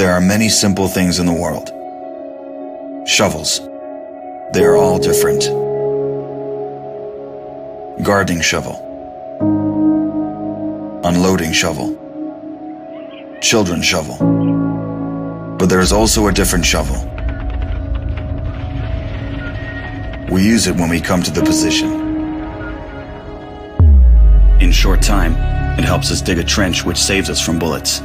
There are many simple things in the world. Shovels. They are all different. Gardening shovel. Unloading shovel. Children's shovel. But there is also a different shovel. We use it when we come to the position. In short time, it helps us dig a trench which saves us from bullets.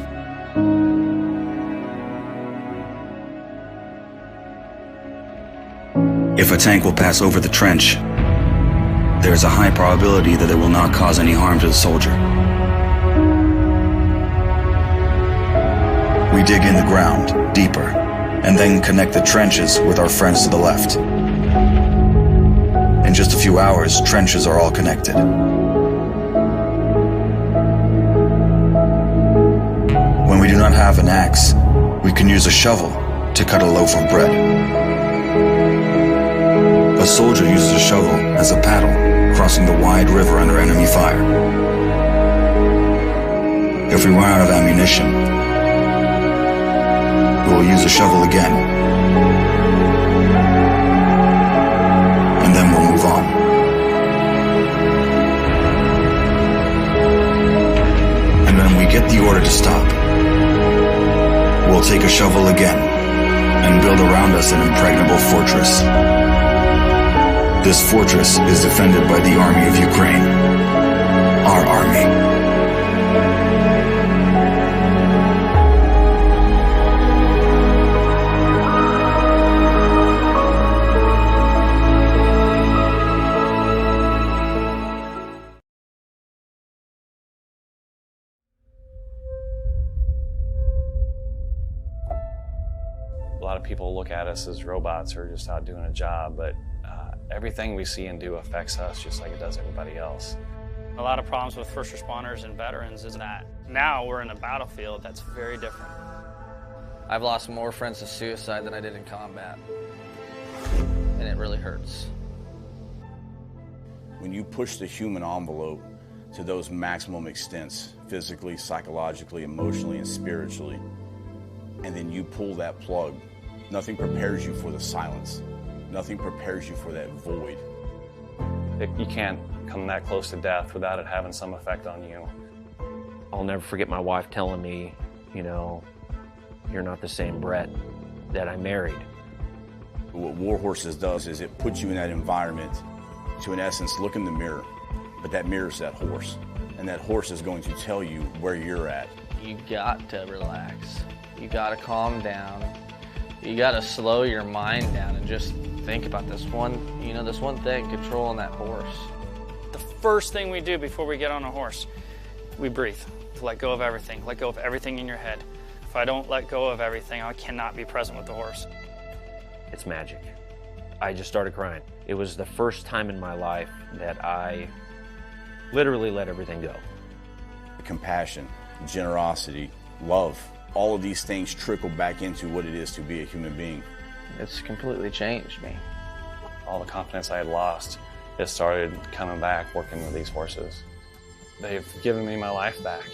If a tank will pass over the trench, there is a high probability that it will not cause any harm to the soldier. We dig in the ground, deeper, and then connect the trenches with our friends to the left. In just a few hours, trenches are all connected. When we do not have an axe, we can use a shovel to cut a loaf of bread. A soldier uses a shovel as a paddle, crossing the wide river under enemy fire. If we run out of ammunition, we will use a shovel again, and then we'll move on. And when we get the order to stop, we'll take a shovel again and build around us an impregnable fortress. This fortress is defended by the army of Ukraine, our army. A lot of people look at us as robots who are just out doing a job, but everything we see and do affects us just like it does everybody else. A lot of problems with first responders and veterans is that now we're in a battlefield that's very different. I've lost more friends to suicide than I did in combat, and it really hurts. When you push the human envelope to those maximum extents, physically, psychologically, emotionally, and spiritually, and then you pull that plug, nothing prepares you for the silence. Nothing prepares you for that void. You can't come that close to death without it having some effect on you. I'll never forget my wife telling me, you know, you're not the same Brett that I married. What War Horses does is it puts you in that environment to, in essence, look in the mirror. But that mirror's that horse. And that horse is going to tell you where you're at. You got to relax. You got to calm down. You got to slow your mind down and just think about this one thing, controlling that horse. The first thing we do before we get on a horse, we breathe. Let go of everything. Let go of everything in your head. If I don't let go of everything, I cannot be present with the horse. It's magic. I just started crying. It was the first time in my life that I literally let everything go. Compassion, generosity, love, all of these things trickle back into what it is to be a human being. It's completely changed me. All the confidence I had lost, it started coming back working with these horses. They've given me my life back.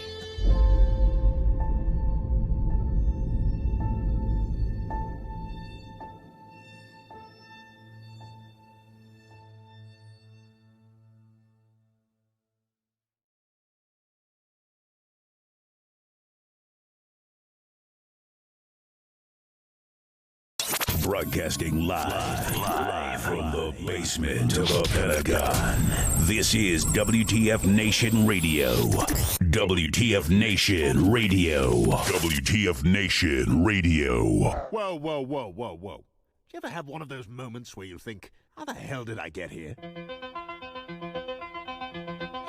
Broadcasting live from the basement of the Pentagon. This is WTF Nation Radio. WTF Nation Radio. WTF Nation Radio. Whoa, whoa, whoa, whoa, whoa. Do you ever have one of those moments where you think, how the hell did I get here?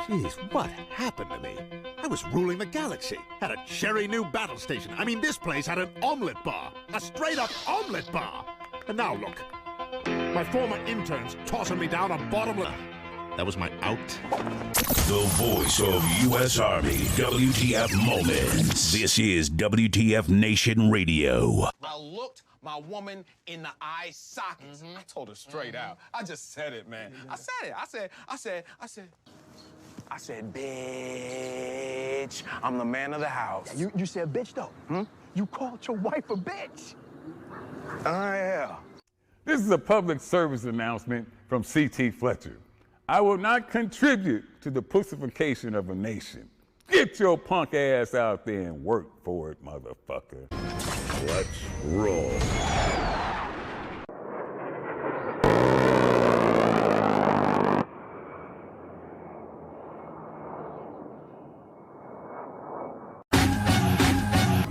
Jeez, what happened to me? I was ruling the galaxy, had a cherry new battle station. I mean, this place had an omelet bar, a straight-up omelet bar. And now look, my former interns tossing me down a bottomless... That was my out. The voice of U.S. Army, WTF Moments. This is WTF Nation Radio. I looked my woman in the eye sockets. I told her straight out. I just said it, man. I said it. I said, bitch, I'm the man of the house. You said bitch, though. You called your wife a bitch? Yeah. This is a public service announcement from C.T. Fletcher. I will not contribute to the pussification of a nation. Get your punk ass out there and work for it, motherfucker. Let's roll.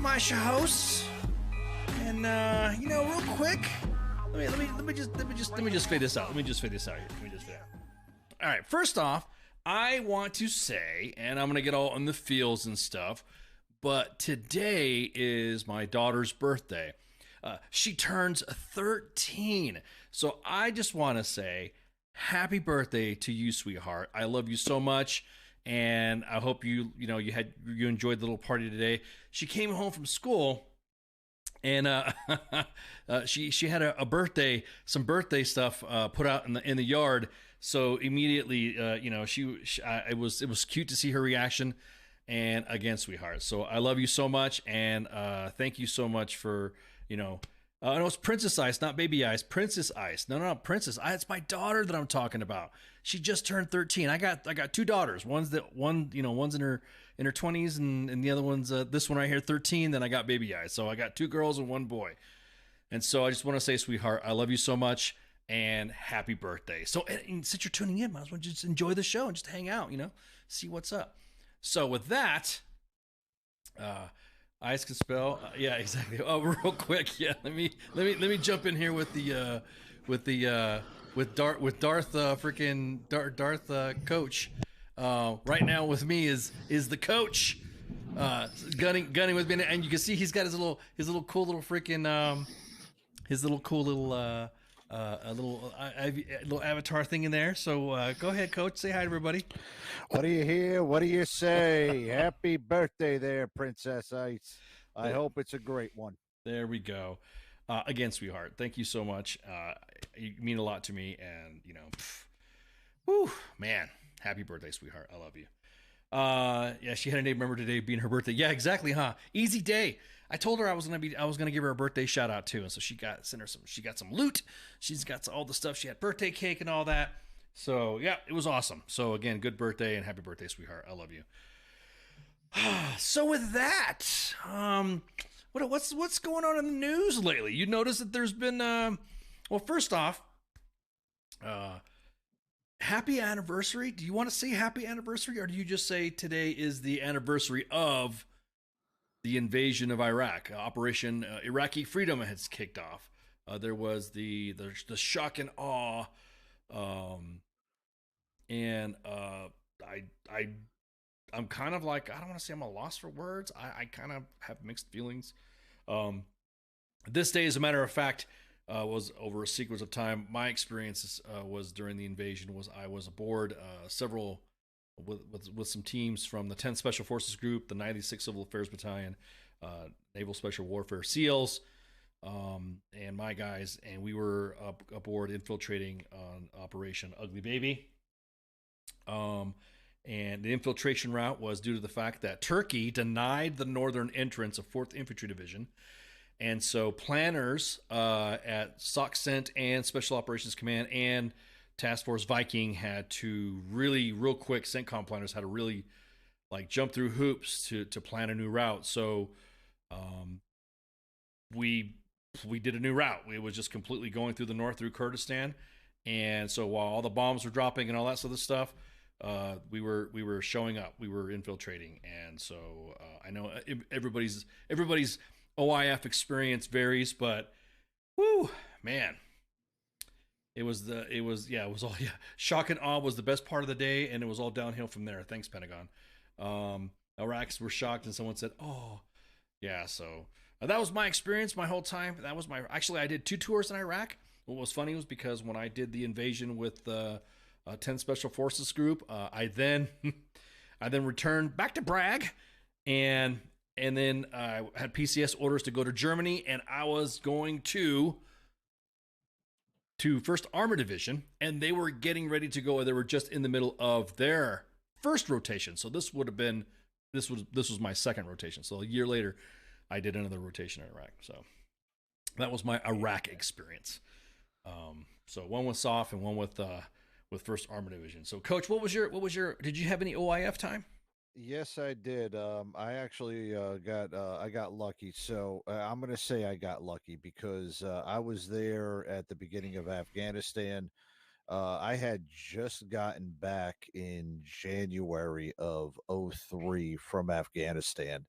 I'm your host, and real quick, let me just fade this out. Let me just fade this out here. All right, first off, I want to say, and I'm gonna get all in the feels and stuff, but today is my daughter's birthday. She turns 13, so I just want to say happy birthday to you, sweetheart. I love you so much. And I hope you enjoyed the little party today. She came home from school, and she had some birthday stuff put out in the yard. So immediately, it was cute to see her reaction. And again, sweetheart, so I love you so much, and thank you so much for no, it's Princess Ice, not Baby Ice. Princess Ice. No, Princess Ice. It's my daughter that I'm talking about. She just turned 13. I got two daughters. One's in her 20s, and the other one's this one right here, 13. Then I got Baby Ice. So I got two girls and one boy. And so I just want to say, sweetheart, I love you so much, and happy birthday. So and since you're tuning in, might as well just enjoy the show and just hang out, see what's up. So with that, Ice can spell. Yeah, exactly. Oh, real quick. Yeah, let me jump in here with Darth coach. Right now with me is the coach, gunning with me, and you can see he's got his little cool little freaking little avatar thing in there. So go ahead, coach. Say hi to everybody. What do you hear? What do you say? Happy birthday there, Princess Ice. I hope it's a great one. There we go. Again, sweetheart, thank you so much. You mean a lot to me, and whew, man, happy birthday, sweetheart. I love you. Yeah, she had a name. Remember today being her birthday. Yeah, exactly, huh? Easy day. I told her I was gonna give her a birthday shout out too, and so she got some loot. She's got all the stuff. She had birthday cake and all that. So yeah, it was awesome. So again, good birthday and happy birthday, sweetheart. I love you. So with that, what's going on in the news lately? You notice that there's been well, first off, happy anniversary. Do you want to say happy anniversary, or do you just say today is the anniversary of the invasion of Iraq? Operation Iraqi Freedom has kicked off. There was the shock and awe, and I'm kind of like, I don't want to say I'm a loss for words. I kind of have mixed feelings. This day, as a matter of fact, was over a sequence of time. My experiences was during the invasion was I was aboard several with some teams from the 10th Special Forces Group, the 96th Civil Affairs Battalion, Naval Special Warfare SEALs, and my guys, and we were aboard infiltrating on Operation Ugly Baby. And the infiltration route was due to the fact that Turkey denied the northern entrance of 4th Infantry Division. And so planners at SOCCENT and Special Operations Command and Task Force Viking had to really, real quick, CENTCOM planners had to really jump through hoops to plan a new route. So we did a new route. It was just completely going through the north through Kurdistan. And so while all the bombs were dropping and all that sort of stuff, we were showing up, we were infiltrating. And so I know everybody's OIF experience varies, but whoo, man, it was all shock and awe was the best part of the day, and it was all downhill from there. Thanks, Pentagon. Iraqis were shocked, and someone said, "Oh, yeah." So that was my experience my whole time. Actually, I did 2 tours in Iraq. What was funny was because when I did the invasion with the 10th Special Forces Group, I then returned back to Bragg, and then I had PCS orders to go to Germany, and I was going to 1st Armored Division, and they were getting ready to go. They were just in the middle of their first rotation, so this was my second rotation. So a year later, I did another rotation in Iraq. So that was my Iraq experience. So one with SOF and one with First Armored Division. So, Coach, what was your? Did you have any OIF time? Yes, I did. I actually I got lucky. So I'm going to say I got lucky because I was there at the beginning of Afghanistan. I had just gotten back in January of '03 from Afghanistan,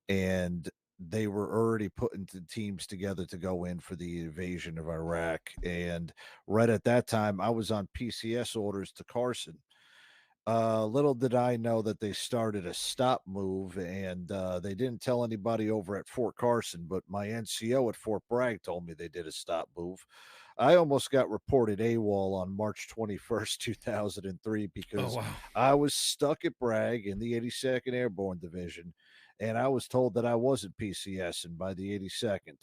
and they were already putting the teams together to go in for the invasion of Iraq. And right at that time, I was on PCS orders to Carson. Little did I know that they started a stop move, and they didn't tell anybody over at Fort Carson, but my NCO at Fort Bragg told me they did a stop move. I almost got reported AWOL on March 21st, 2003, because I was stuck at Bragg in the 82nd Airborne Division, and I was told that I wasn't PCSing by the 82nd.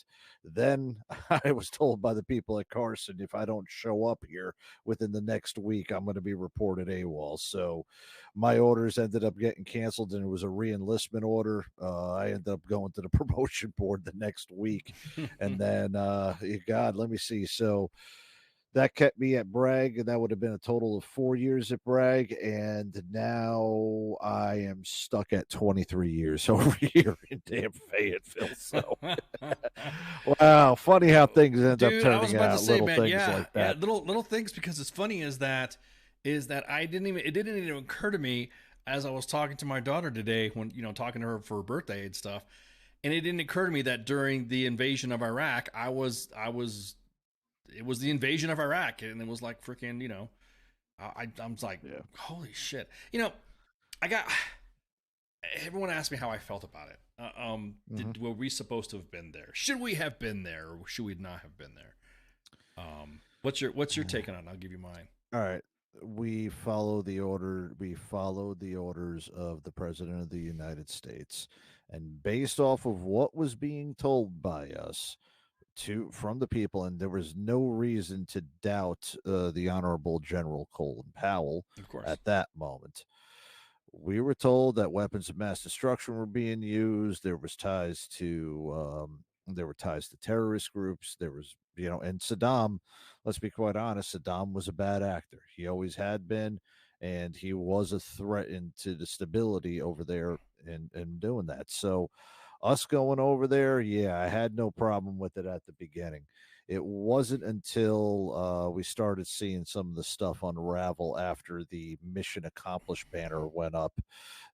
Then I was told by the people at Carson, if I don't show up here within the next week, I'm going to be reported AWOL. So my orders ended up getting canceled, and it was a re-enlistment order. I ended up going to the promotion board the next week. And then, God, let me see. So that kept me at Bragg, and that would have been a total of 4 years at Bragg. And now I am stuck at 23 years over here in damn Fayetteville. So, wow, funny how things end up turning I was about out. to say, Little man, things yeah, like that. yeah, little things. Because it's funny is that it didn't even occur to me as I was talking to my daughter today when talking to her for her birthday and stuff, and it didn't occur to me that during the invasion of Iraq, it was the invasion of Iraq, and it was like freaking, I was like, holy shit. Everyone asked me how I felt about it. Were we supposed to have been there? Should we have been there, or should we not have been there? What's your take on it? I'll give you mine. All right. We follow the order. We followed the orders of the President of the United States, and based off of what was being told by us from the people, and there was no reason to doubt the Honorable General Colin Powell of course at that moment. We were told that weapons of mass destruction were being used. There were ties to terrorist groups. There was, and Saddam, let's be quite honest, Saddam was a bad actor. He always had been, and he was a threat into the stability over there in doing that. So us going over there, yeah, I had no problem with it at the beginning. It wasn't until we started seeing some of the stuff unravel after the mission accomplished banner went up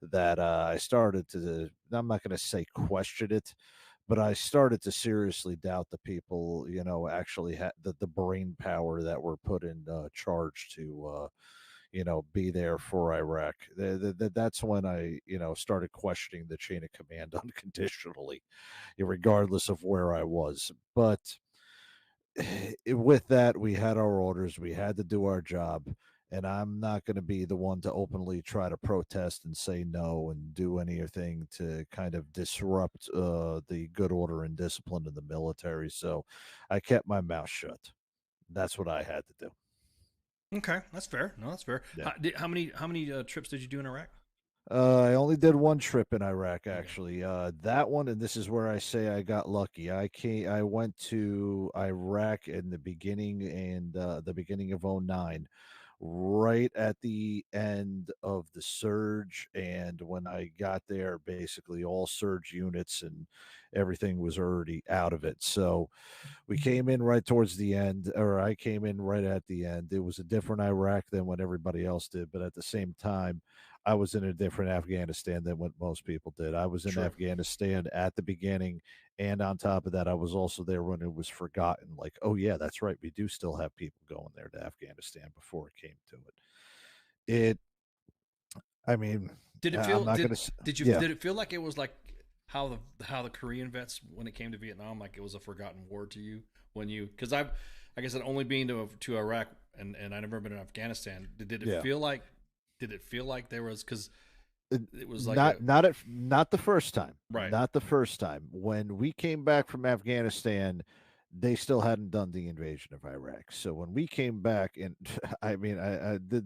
that I started to, I'm not going to say question it, but I started to seriously doubt the people, actually had the brain power that were put in charge to, be there for Iraq. That's when I, started questioning the chain of command unconditionally, regardless of where I was. But with that, we had our orders. We had to do our job. And I'm not going to be the one to openly try to protest and say no and do anything to kind of disrupt the good order and discipline in the military. So I kept my mouth shut. That's what I had to do. Okay, that's fair. No, that's fair. Yeah. How many trips did you do in Iraq? I only did one trip in Iraq, actually. That one, and this is where I say I got lucky. I went to Iraq in the beginning of '09, right at the end of the surge. And when I got there, basically all surge units and everything was already out of it. So we came in right towards the end, or I came in right at the end. It was a different Iraq than what everybody else did, but at the same time, I was in a different Afghanistan than what most people did. I was in Afghanistan at the beginning, and on top of that, I was also there when it was forgotten. Like, oh yeah, that's right, we do still have people going there to Afghanistan before it came to it. I mean, did it I'm feel? not Did, gonna, did you? yeah. Did it feel like it was like how the Korean vets when it came to Vietnam, like it was a forgotten war to you when you? Because like I said, only being to Iraq and I never been in Afghanistan. Did it feel like? Did it feel like there was, because it was like not the first time, right? Not the first time. When we came back from Afghanistan, they still hadn't done the invasion of Iraq. So when we came back, and I mean,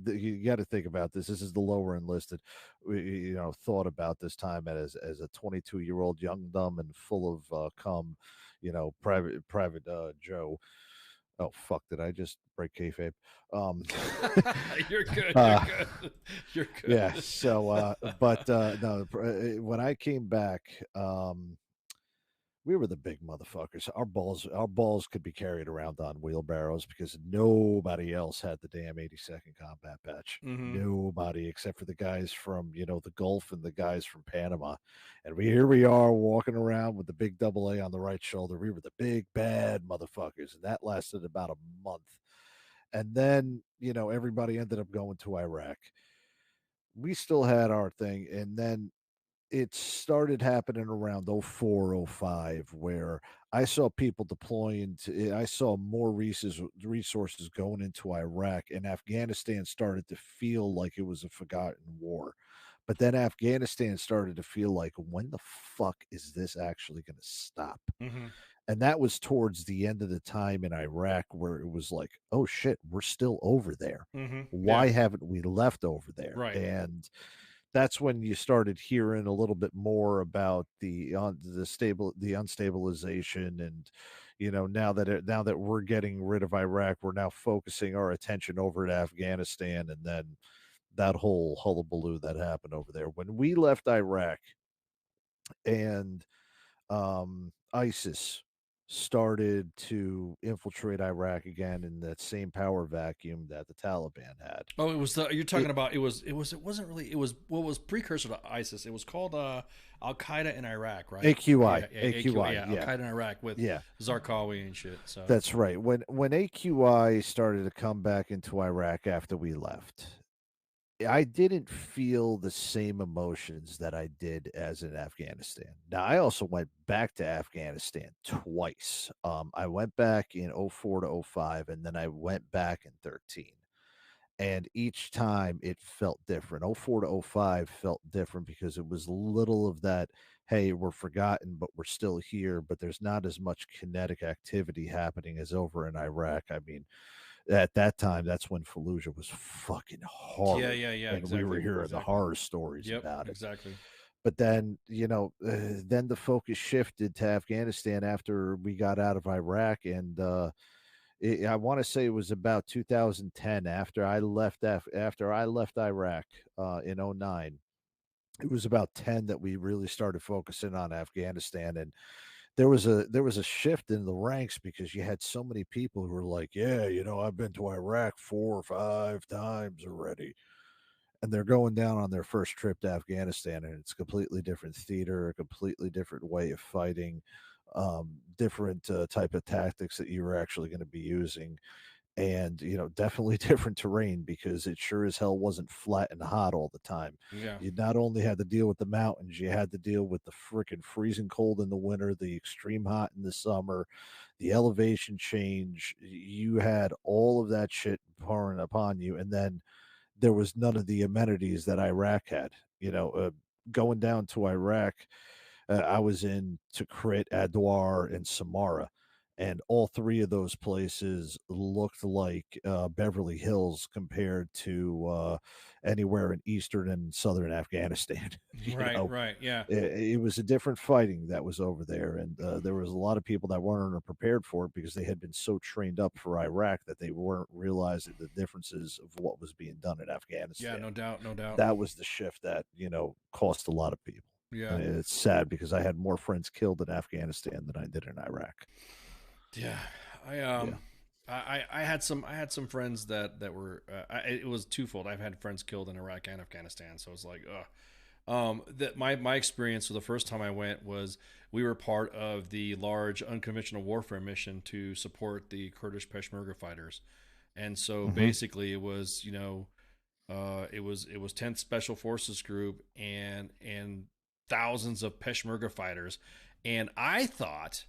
you got to think about this. This is the lower enlisted, thought about this time as a 22-year-old young, dumb, and full of cum, private Joe. Oh fuck! Did I just break kayfabe? You're good. You're good. You're good. Yeah. So, but no. When I came back, we were the big motherfuckers. Our balls could be carried around on wheelbarrows because nobody else had the damn 82nd Combat Patch. Nobody except for the guys from the Gulf and the guys from Panama. And here we are walking around with the big double A on the right shoulder. We were the big bad motherfuckers, and that lasted about a month. And then everybody ended up going to Iraq. We still had our thing, and then it started happening around 04, 05, where I saw people deploying I saw more resources going into Iraq, and Afghanistan started to feel like it was a forgotten war. But then Afghanistan started to feel like, when the fuck is this actually going to stop? And that was towards the end of the time in Iraq where it was like, oh shit, we're still over there. Why haven't we left over there? Right. And that's when you started hearing a little bit more about the unstabilization, and now that we're getting rid of Iraq, we're now focusing our attention over at Afghanistan, and then that whole hullabaloo that happened over there when we left Iraq, and ISIS started to infiltrate Iraq again in that same power vacuum that the Taliban had. Oh, it was you're talking about it wasn't really, it was what was precursor to ISIS. It was called Al Qaeda in Iraq, right? AQI. AQI, yeah. Al Qaeda in Iraq with Zarqawi and shit. So that's right. When AQI started to come back into Iraq after we left, I didn't feel the same emotions that I did as in Afghanistan. Now, I also went back to Afghanistan twice. I went back in 04 to 05, and then I went back in 13. And each time it felt different. 04 to 05 felt different because it was little of that, hey, we're forgotten, but we're still here, but there's not as much kinetic activity happening as over in Iraq. I mean, at that time, that's when Fallujah was fucking horrible. Yeah. And exactly. we were hearing the horror stories about it. Exactly. But then, then the focus shifted to Afghanistan after we got out of Iraq. And I want to say it was about 2010 after I left Iraq in 09. It was about 10 that we really started focusing on Afghanistan. And there was a shift in the ranks because you had so many people who were like, yeah, I've been to Iraq 4 or 5 times already. And they're going down on their first trip to Afghanistan, and it's a completely different theater, a completely different way of fighting, different type of tactics that you were actually going to be using. And definitely different terrain because it sure as hell wasn't flat and hot all the time. Yeah. You not only had to deal with the mountains, you had to deal with the freaking freezing cold in the winter, the extreme hot in the summer, the elevation change. You had all of that shit pouring upon you, and then there was none of the amenities that Iraq had. Going down to Iraq, I was in Tikrit, Adwar, and Samara. And all three of those places looked like Beverly Hills compared to anywhere in eastern and southern Afghanistan. Right, yeah. It was a different fighting that was over there, and there was a lot of people that weren't prepared for it because they had been so trained up for Iraq that they weren't realizing the differences of what was being done in Afghanistan. Yeah, no doubt. That was the shift that cost a lot of people. Yeah, and it's sad because I had more friends killed in Afghanistan than I did in Iraq. Yeah, I had some friends that were it was twofold. I've had friends killed in Iraq and Afghanistan, so it's like, that my experience for the first time I went was we were part of the large unconventional warfare mission to support the Kurdish Peshmerga fighters, and so basically it was it was 10th Special Forces Group and thousands of Peshmerga fighters, and I thought,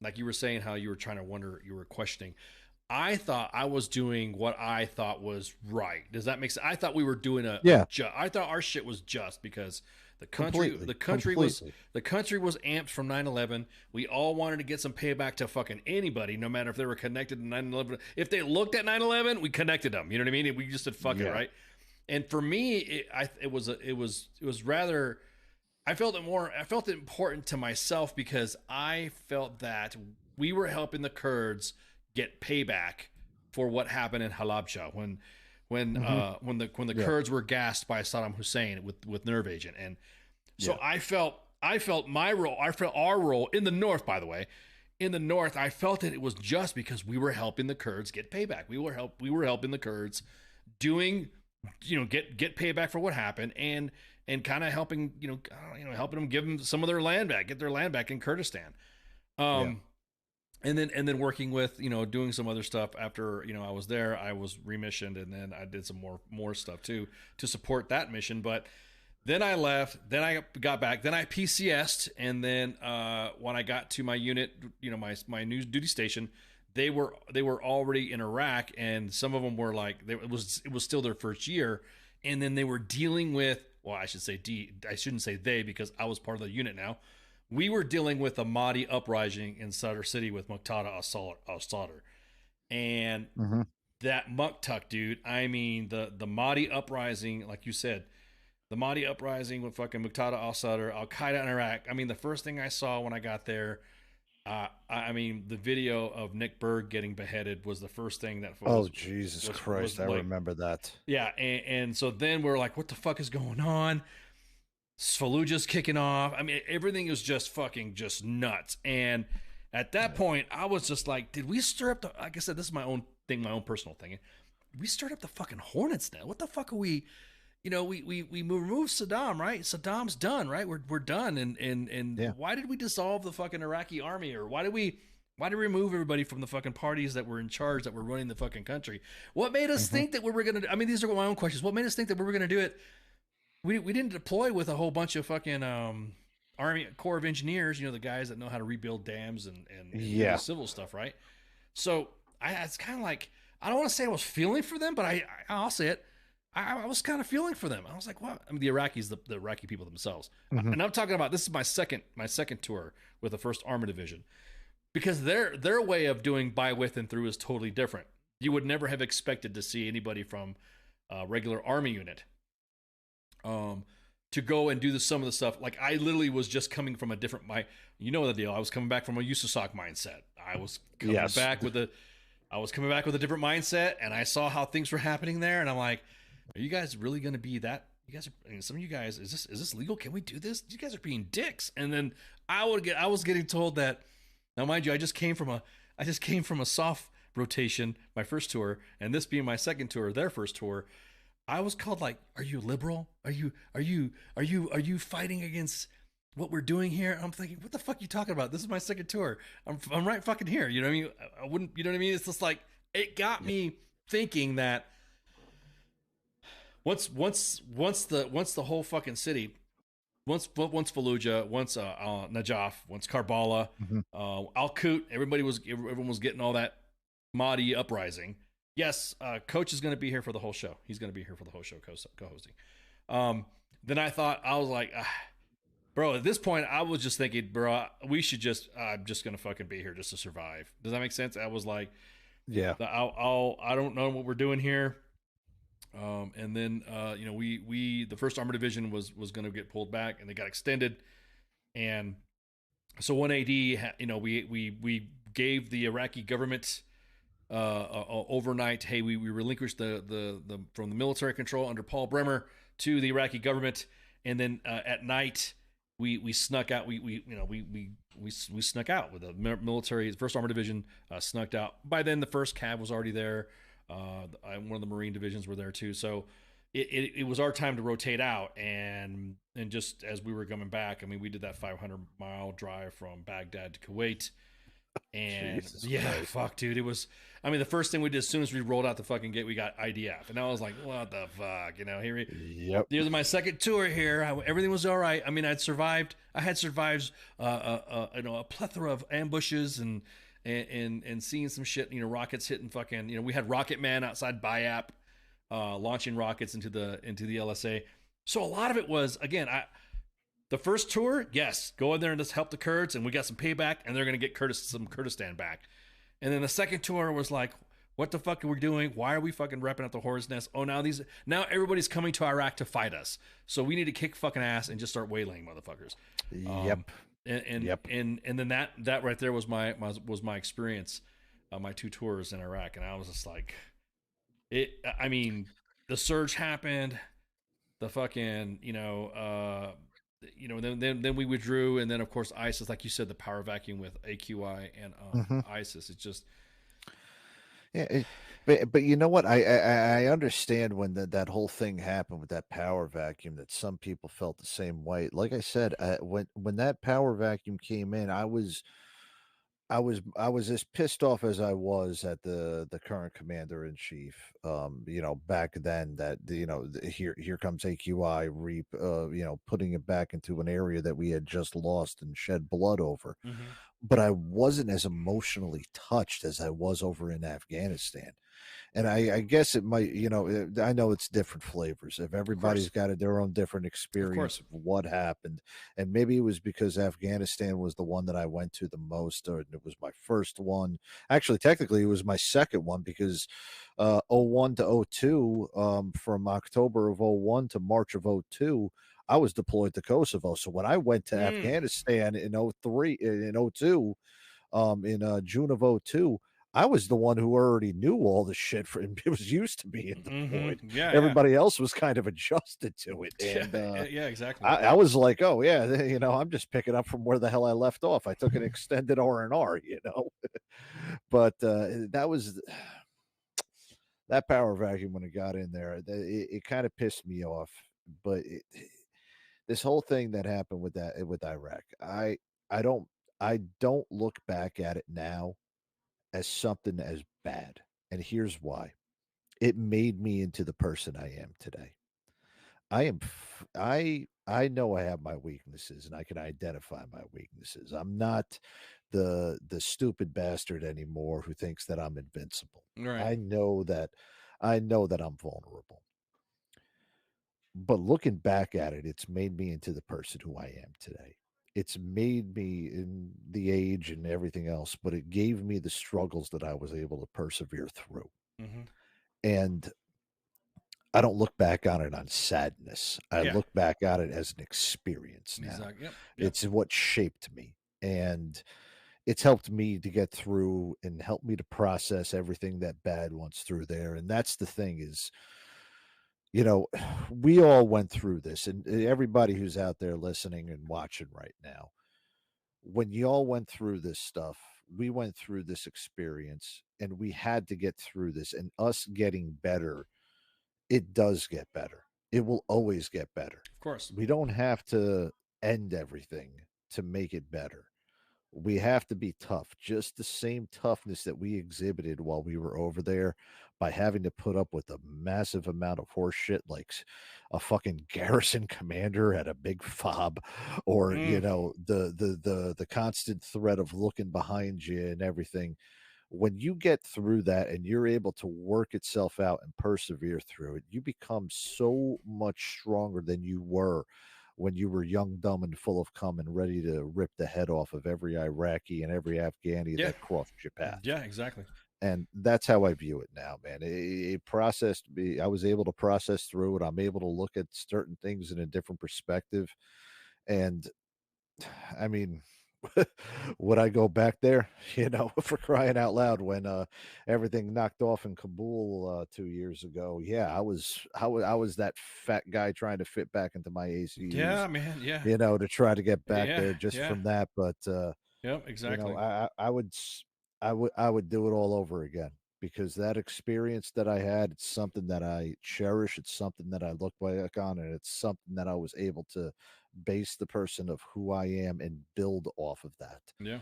like you were saying, how you were trying to wonder, you were questioning. I thought I was doing what I thought was right. Does that make sense? I thought we were doing I thought our shit was just because The country Completely. was amped from 9/11. We all wanted to get some payback to fucking anybody, no matter if they were connected to 9/11. If they looked at 9/11, we connected them. You know what I mean? We just said fuck it, right? And for me, it was rather. I felt it important to myself because I felt that we were helping the Kurds get payback for what happened in Halabja when the Kurds were gassed by Saddam Hussein with nerve agent. And so I felt my role, I felt our role in the North, by the way, in the North, I felt that it was just because we were helping the Kurds get payback. We were helping the Kurds doing, get payback for what happened and kind of helping, helping them give them some of their land back, get their land back in Kurdistan. And then working with, doing some other stuff after, I was there, I was remissioned, and then I did some more stuff too to support that mission. But then I left, then I got back, then I PCS'd, and then when I got to my unit, my new duty station, they were already in Iraq, and some of them were like, it was still their first year, and then they were dealing with, well, I shouldn't say they, because I was part of the unit now. We were dealing with a Mahdi uprising in Sadr City with Muqtada al-Sadr. And that Muktuk, dude, I mean, the Mahdi uprising, like you said, the Mahdi uprising with fucking Muqtada al-Sadr, Al-Qaeda in Iraq. I mean, the first thing I saw when I got there, I mean, the video of Nick Berg getting beheaded was the first thing that... Jesus Christ, I remember that. Yeah, and so then we're like, what the fuck is going on? Fallujah's kicking off. I mean, everything was just fucking just nuts. And at that point, I was just like, did we stir up the... Like I said, this is my own thing, my own personal thing. We stirred up the fucking Hornets now. What the fuck are we... We removed Saddam, right? Saddam's done, right? We're done. And why did we dissolve the fucking Iraqi army? Or why did we remove everybody from the fucking parties that were in charge, that were running the fucking country? What made us think that we were going to... I mean, these are my own questions. What made us think that we were going to do it? We didn't deploy with a whole bunch of fucking Army Corps of Engineers, the guys that know how to rebuild dams and civil stuff, right? So it's kind of like, I don't want to say I was feeling for them, but I'll say it. I was kind of feeling for them. I was like, what? I mean, the Iraqis, the Iraqi people themselves. And I'm talking about, this is my second tour with the 1st Armored Division, because their way of doing by, with, and through is totally different. You would never have expected to see anybody from a regular Army unit to go and do some of the stuff. Like, I literally was just coming from a different, the deal. I was coming back from a USASOC mindset. I was coming back with a different mindset, and I saw how things were happening there, and I'm like, are you guys really going to be that? You guys some of you guys, is this legal? Can we do this? You guys are being dicks. And then I was getting told that, now mind you, I just came from a soft rotation, my first tour, and this being my second tour, their first tour. I was called like, are you liberal? Are you fighting against what we're doing here? And I'm thinking, what the fuck are you talking about? This is my second tour. I'm right fucking here. You know what I mean? I wouldn't, you know what I mean? It's just like, it got me thinking that once the whole fucking city, once Fallujah, once Najaf, once Karbala, Al-Qut, everyone was getting all that Mahdi uprising. Yes, Coach is going to be here for the whole show. He's going to be here for the whole show co-hosting. Then I thought, I was like, bro, at this point, I was just thinking, bro, we should I'm just going to fucking be here just to survive. Does that make sense? I was like, I don't know what we're doing here. And then, the 1st Armored Division was going to get pulled back, and they got extended. And so 1AD, we gave the Iraqi government overnight, hey, we relinquished the from the military control under Paul Bremer to the Iraqi government, and then at night we snuck out. We snuck out with the military. The 1st Armored Division snuck out. By then, the 1st Cav was already there. One of the Marine divisions were there too. So it was our time to rotate out, and just as we were coming back, I mean, we did that 500-mile drive from Baghdad to Kuwait. And fuck, dude, it was, I mean, the first thing we did as soon as we rolled out the fucking gate, we got IDF, and I was like, what the fuck, here's my second tour here. Everything was all right. I mean, I had survived a plethora of ambushes and seeing some shit, rockets hitting fucking, we had Rocket Man outside Bayap launching rockets into the LSA. So a lot of it was, again, The first tour, yes, go in there and just help the Kurds, and we got some payback, and they're going to get some Kurdistan back. And then the second tour was like, what the fuck are we doing? Why are we fucking repping at the horror's nest? Oh, now everybody's coming to Iraq to fight us. So we need to kick fucking ass and just start waylaying motherfuckers. Yep. And then that right there was my experience, my 2 tours in Iraq, and I was just like, I mean, the surge happened, the fucking then we withdrew, and then of course ISIS, like you said, the power vacuum with AQI and ISIS. It's just but you know what? I understand when that whole thing happened with that power vacuum, that some people felt the same way. Like I said, when that power vacuum came in, I was as pissed off as I was at the current commander in chief. Back then, that here comes AQI reap, putting it back into an area that we had just lost and shed blood over. But I wasn't as emotionally touched as I was over in Afghanistan. And I guess it might, I know it's different flavors. If everybody's got their own different experience of what happened, and maybe it was because Afghanistan was the one that I went to the most, or it was my first one. Actually, technically, it was my second one, because 01 to 02, from October of 01 to March of 02, I was deployed to Kosovo. So when I went to Afghanistan in 03, in 02, in June of 02, I was the one who already knew all the shit it was used to being deployed. Everybody else was kind of adjusted to it. And exactly. I was like, oh yeah, I'm just picking up from where the hell I left off. I took an extended R&R, but that power vacuum, when it got in there, it kind of pissed me off. But this whole thing that happened with Iraq, I don't look back at it now as something as bad. And here's why. It made me into the person I am today. I know I have my weaknesses, and I can identify my weaknesses. I'm not the stupid bastard anymore who thinks that I'm invincible. Right. I know that I'm vulnerable. But looking back at it, it's made me into the person who I am today. It's made me in the age and everything else, but it gave me the struggles that I was able to persevere through. And I don't look back on it on sadness. I look back at it as an experience now. Exactly. Yep. It's what shaped me. And it's helped me to get through and helped me to process everything that bad wants through there. And that's the thing is, we all went through this, and everybody who's out there listening and watching right now, when y'all went through this stuff, we went through this experience, and we had to get through this. And us getting better, it does get better. It will always get better. Of course. We don't have to end everything to make it better. We have to be tough, just the same toughness that we exhibited while we were over there, by having to put up with a massive amount of horse shit, like a fucking garrison commander at a big fob, or the constant threat of looking behind you and everything. When you get through that and you're able to work itself out and persevere through it, you become so much stronger than you were when you were young, dumb, and full of cum and ready to rip the head off of every Iraqi and every Afghani that crossed your path. Yeah, exactly. And that's how I view it now, man. It processed me. I was able to process through it. I'm able to look at certain things in a different perspective. And I mean, would I go back there? For crying out loud, when everything knocked off in Kabul 2 years ago. Yeah, I was that fat guy trying to fit back into my ACUs. Yeah, man. Yeah. To try to get back there just from that. But yep, exactly. I would do it all over again, because that experience that I had, it's something that I cherish. It's something that I look back on, and it's something that I was able to base the person of who I am and build off of that. Yeah.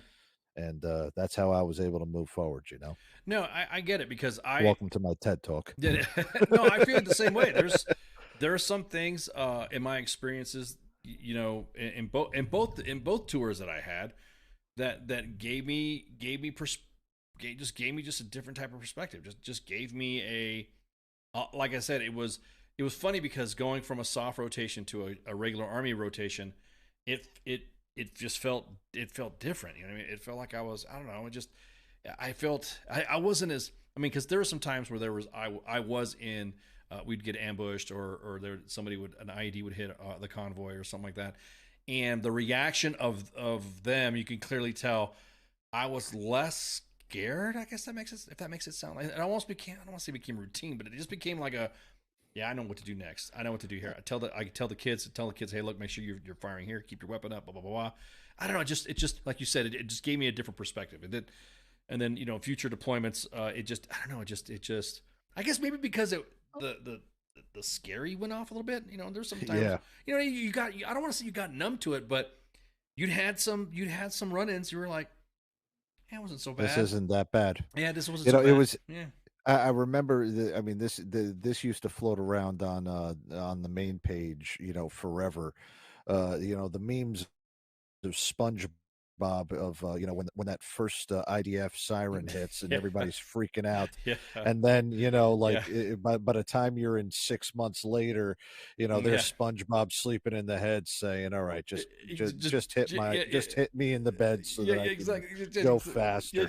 And that's how I was able to move forward, No, I get it, because welcome to my TED Talk. No, I feel the same way. There are some things in my experiences, in both tours that I had, that gave me just a different type of perspective. Just gave me like I said, it was funny, because going from a soft rotation to a regular Army rotation, it just felt different. You know what I mean? It felt like I don't know. I felt I wasn't as, I mean, because there were some times where I was in, we'd get ambushed or an IED would hit the convoy or something like that, and the reaction of them, you can clearly tell I was less scared. I guess that makes it, if that makes it sound like, it almost became, I don't want to say became routine, but it just became like yeah, I know what to do next. I know what to do here. I tell the kids, hey, look, make sure you're firing here. Keep your weapon up. Blah blah blah blah. I don't know. It just like you said, it just gave me a different perspective. And then future deployments. I don't know. It just. I guess maybe because the scary went off a little bit. There's sometimes. Yeah. You got. I don't want to say you got numb to it, but you'd had some run-ins. You were like, it wasn't so bad. This isn't that bad. Yeah, this wasn't so bad. It was. Yeah. I remember. This used to float around on the main page. Forever. The memes of SpongeBob of when that first IDF siren hits and everybody's freaking out, and then by the time you're in 6 months later, there's SpongeBob sleeping in the head saying, "All right, just hit me in the bed so that I can go faster."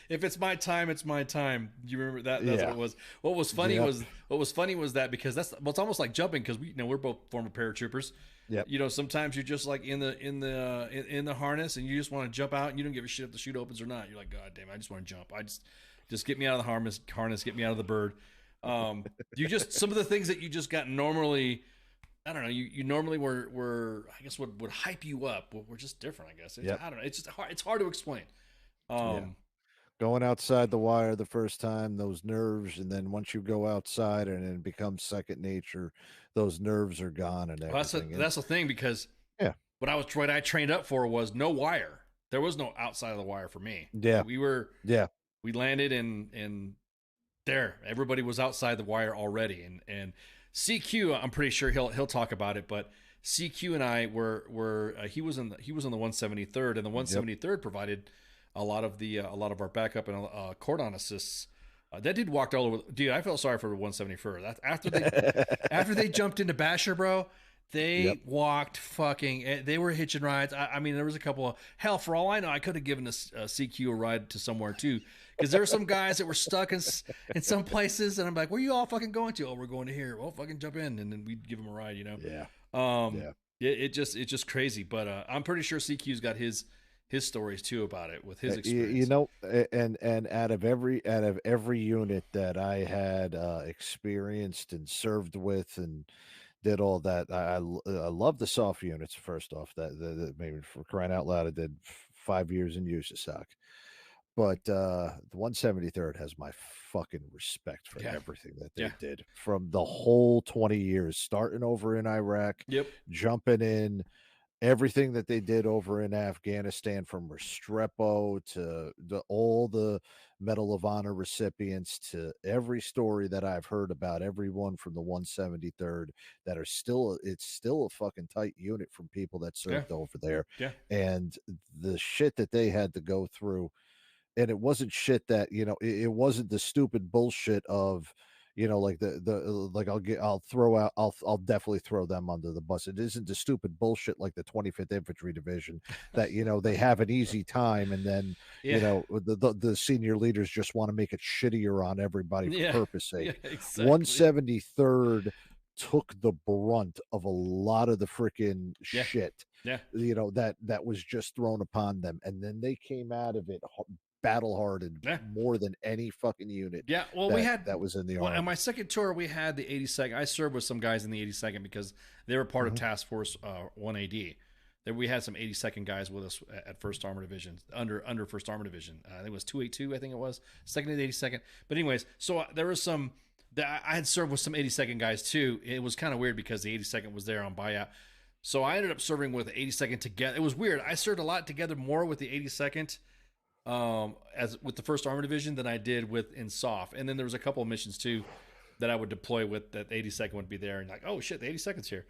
If it's my time, it's my time. You remember that? That's what it was. What was funny was that, because it's almost like jumping, because we're both former paratroopers. Yeah. Sometimes you're just like in the harness and you just want to jump out and you don't give a shit if the chute opens or not. You're like, God damn, I just want to jump. I just get me out of the harness, get me out of the bird. Some of the things that you just got normally, I don't know, you normally were I guess would hype you up. We're just different, I guess. I don't know. It's just hard. It's hard to explain. Going outside the wire the first time, those nerves, and then once you go outside and it becomes second nature, those nerves are gone and everything. That's the thing, because what I trained up for was no wire. There was no outside of the wire for me. Yeah. We landed in there. Everybody was outside the wire already. And CQ, I'm pretty sure he'll talk about it, but CQ and I were he was in the 173rd, and the 173rd provided a lot of our backup and cordon assists. That dude walked all over. Dude, I felt sorry for the 171st. After they jumped into Basher, bro, they walked fucking. They were hitching rides. I mean, there was a couple of, hell, for all I know, I could have given a CQ a ride to somewhere too, because there were some guys that were stuck in some places, and I'm like, where you all fucking going to? Oh, we're going to here. Well, fucking jump in, and then we'd give them a ride. It's just crazy. But I'm pretty sure CQ's got his stories too about it with his experience. And out of every unit that I had experienced and served with and did all that, I love the soft units. First off, that maybe, for crying out loud, I did 5 years in USASOC. But the 173rd has my fucking respect for everything that they did from the whole 20 years, starting over in Iraq, jumping in, everything that they did over in Afghanistan, from Restrepo to all the Medal of Honor recipients, to every story that I've heard about everyone from the 173rd that are still, it's still a fucking tight unit from people that served over there. And the shit that they had to go through, and it wasn't shit that, it wasn't the stupid bullshit of, like I'll definitely throw them under the bus. It isn't the stupid bullshit like the 25th Infantry Division that, they have an easy time, and then, the senior leaders just want to make it shittier on everybody for purpose sake. Exactly. 173rd took the brunt of a lot of the freaking shit, that was just thrown upon them. And then they came out of it battle hardened more than any fucking unit. That was in the army. On my second tour, we had the 82nd. I served with some guys in the 82nd because they were part of Task Force 1AD. We had some 82nd guys with us at First Armored Division, under First Armored Division. I think it was 282. I think it was second to the 82nd. But anyways, so there was some that I had served with some 82nd guys too. It was kind of weird because the 82nd was there on buyout. So I ended up serving with the 82nd together. It was weird. I served a lot together, more with the 82nd. As with the First Armored Division than I did with in SOF. And then there was a couple of missions too that I would deploy with, that the 82nd would be there, and like, oh shit, the 82nd's here.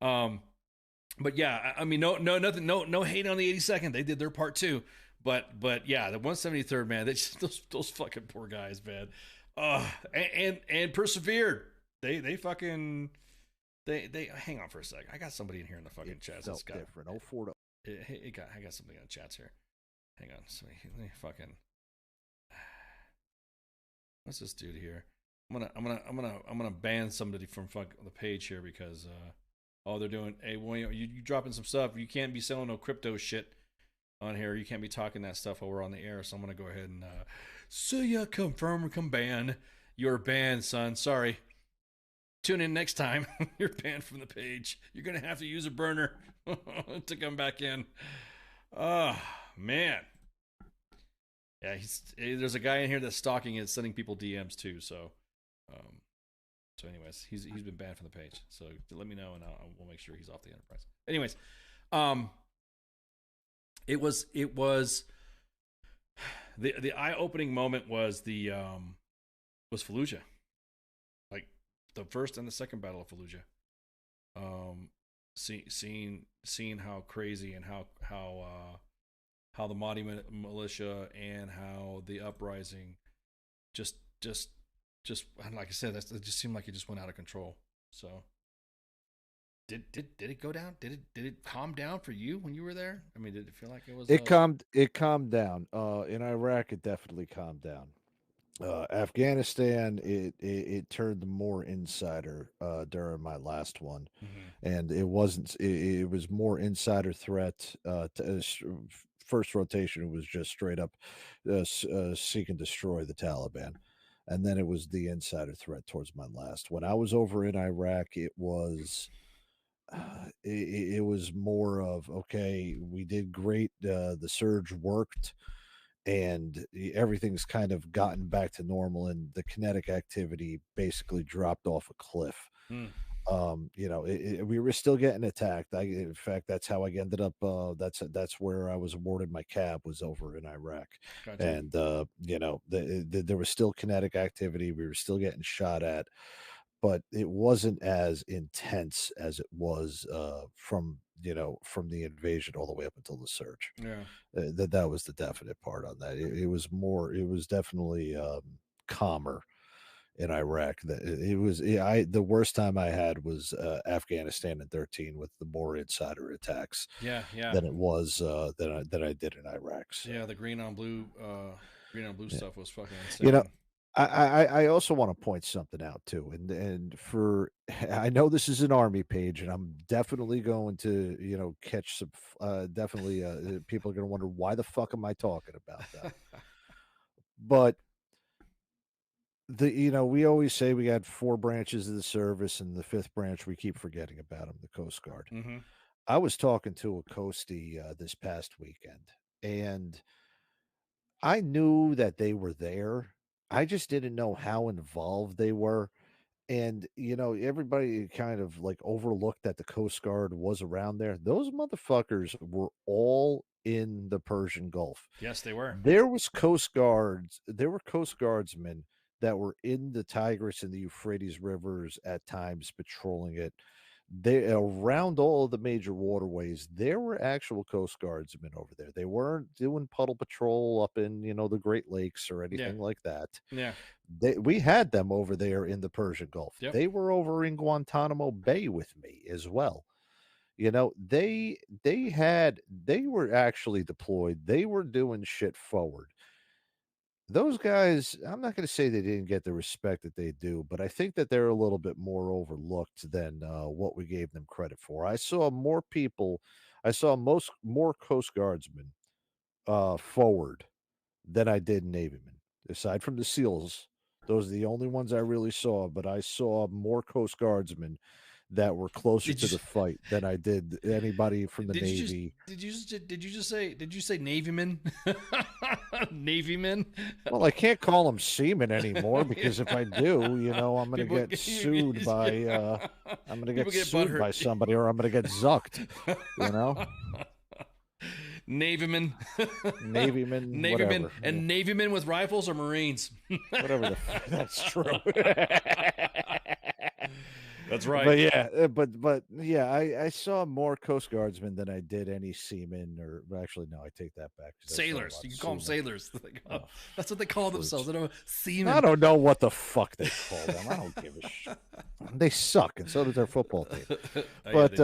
But yeah, I mean, no hate on the 82nd. They did their part too. But yeah, the 173rd, man, those fucking poor guys, man. And persevered. They fucking, They hang on for a second. I got somebody in here in the fucking chat. Felt different. 04 to I got somebody in the chats here. Hang on. So let me fucking. What's this dude here? I'm gonna ban somebody from the page here because they're doing you dropping some stuff. You can't be selling no crypto shit on here. You can't be talking that stuff while we're on the air. So I'm gonna go ahead and so yeah, confirm or come ban. You're banned, son. Sorry. Tune in next time. You're banned from the page. You're gonna have to use a burner to come back in. Oh man. Yeah, there's a guy in here that's stalking and sending people DMs too. So, anyways, he's been banned from the page. So let me know, and we'll make sure he's off the enterprise. Anyways, it was the eye-opening moment was was Fallujah, like the first and the second Battle of Fallujah. Seeing how crazy and how the Mahdi militia and how the uprising just like I said, it just seemed like it just went out of control. So did it go down? Did it calm down for you when you were there? I mean, did it feel like it was? It calmed down. In Iraq, it definitely calmed down. Afghanistan, it turned more insider during my last one, and it wasn't. It was more insider threat. First rotation, it was just straight up seek and destroy the Taliban, and then it was the insider threat towards my last. When I was over in Iraq, it was. It was more of okay, we did great. The surge worked, and everything's kind of gotten back to normal, and the kinetic activity basically dropped off a cliff. We were still getting attacked. In fact, that's how I ended up. That's where I was awarded my cab, was over in Iraq. Gotcha. And there was still kinetic activity. We were still getting shot at, but it wasn't as intense as it was from the invasion all the way up until the surge. Yeah. That was the definite part on that. It was more. It was definitely calmer in Iraq. The worst time I had was Afghanistan in 13 with the more insider attacks. Yeah. Than it was than I did in Iraq. So. Yeah, the green on blue stuff was fucking insane. I also want to point something out too, and for I know this is an army page, and I'm definitely going to catch some. Definitely, people are going to wonder why the fuck am I talking about that. But we always say we got 4 branches of the service, and the 5th branch we keep forgetting about them, the Coast Guard. Mm-hmm. I was talking to a Coastie this past weekend, and I knew that they were there. I just didn't know how involved they were. And, everybody kind of like overlooked that the Coast Guard was around there. Those motherfuckers were all in the Persian Gulf. Yes, they were. There were Coast Guardsmen that were in the Tigris and the Euphrates rivers at times patrolling it. They around all of the major waterways, there were actual Coast Guardsmen over there. They weren't doing puddle patrol up in the Great Lakes or anything like that. Yeah, we had them over there in the Persian Gulf. Yep. They were over in Guantanamo Bay with me as well. They were actually deployed. They were doing shit forward. Those guys, I'm not going to say they didn't get the respect that they do, but I think that they're a little bit more overlooked than what we gave them credit for. I saw more Coast Guardsmen forward than I did Navymen. Aside from the SEALs, those are the only ones I really saw, but I saw more Coast Guardsmen that were closer to the fight than I did anybody from the Navy. Did you just say Navymen? Navymen? Well, I can't call them seamen anymore because if I do, I'm going to get sued by by somebody, or I'm going to get zucked. Navymen, whatever. And Navymen with rifles or Marines, whatever. That's true. That's right. But yeah, but yeah, I saw more Coast Guardsmen than I did any seamen, or actually, no, I take that back. 'Cause I saw a Sailors. lot You of can call them seamen. sailors. Oh, That's what they call themselves. They don't seamen. I don't know what the fuck they call them. I don't give a shit. They suck, and so does their football team. Oh, But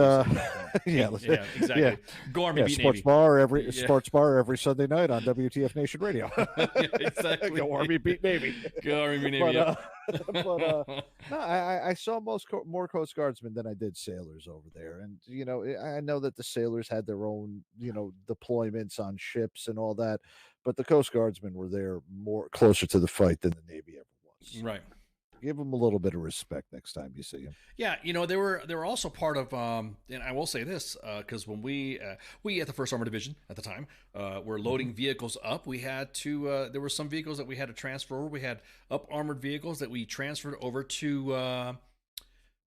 yeah, exactly. yeah, Go Army, beat sports Navy. bar every Yeah. sports bar every Sunday night on WTF Nation Radio. Exactly. Go Army, beat Navy. Go Army, beat Navy. No, I saw more Coast Guardsmen than I did sailors over there, and I know that the sailors had their own deployments on ships and all that, but the Coast Guardsmen were there more closer to the fight than the Navy ever was. Right. Give them a little bit of respect next time you see them. Yeah, they were also part of, and I will say this, because when we at the First Armored Division at the time were loading vehicles up, we had to there were some vehicles that we had to transfer over. We had up armored vehicles that we transferred over to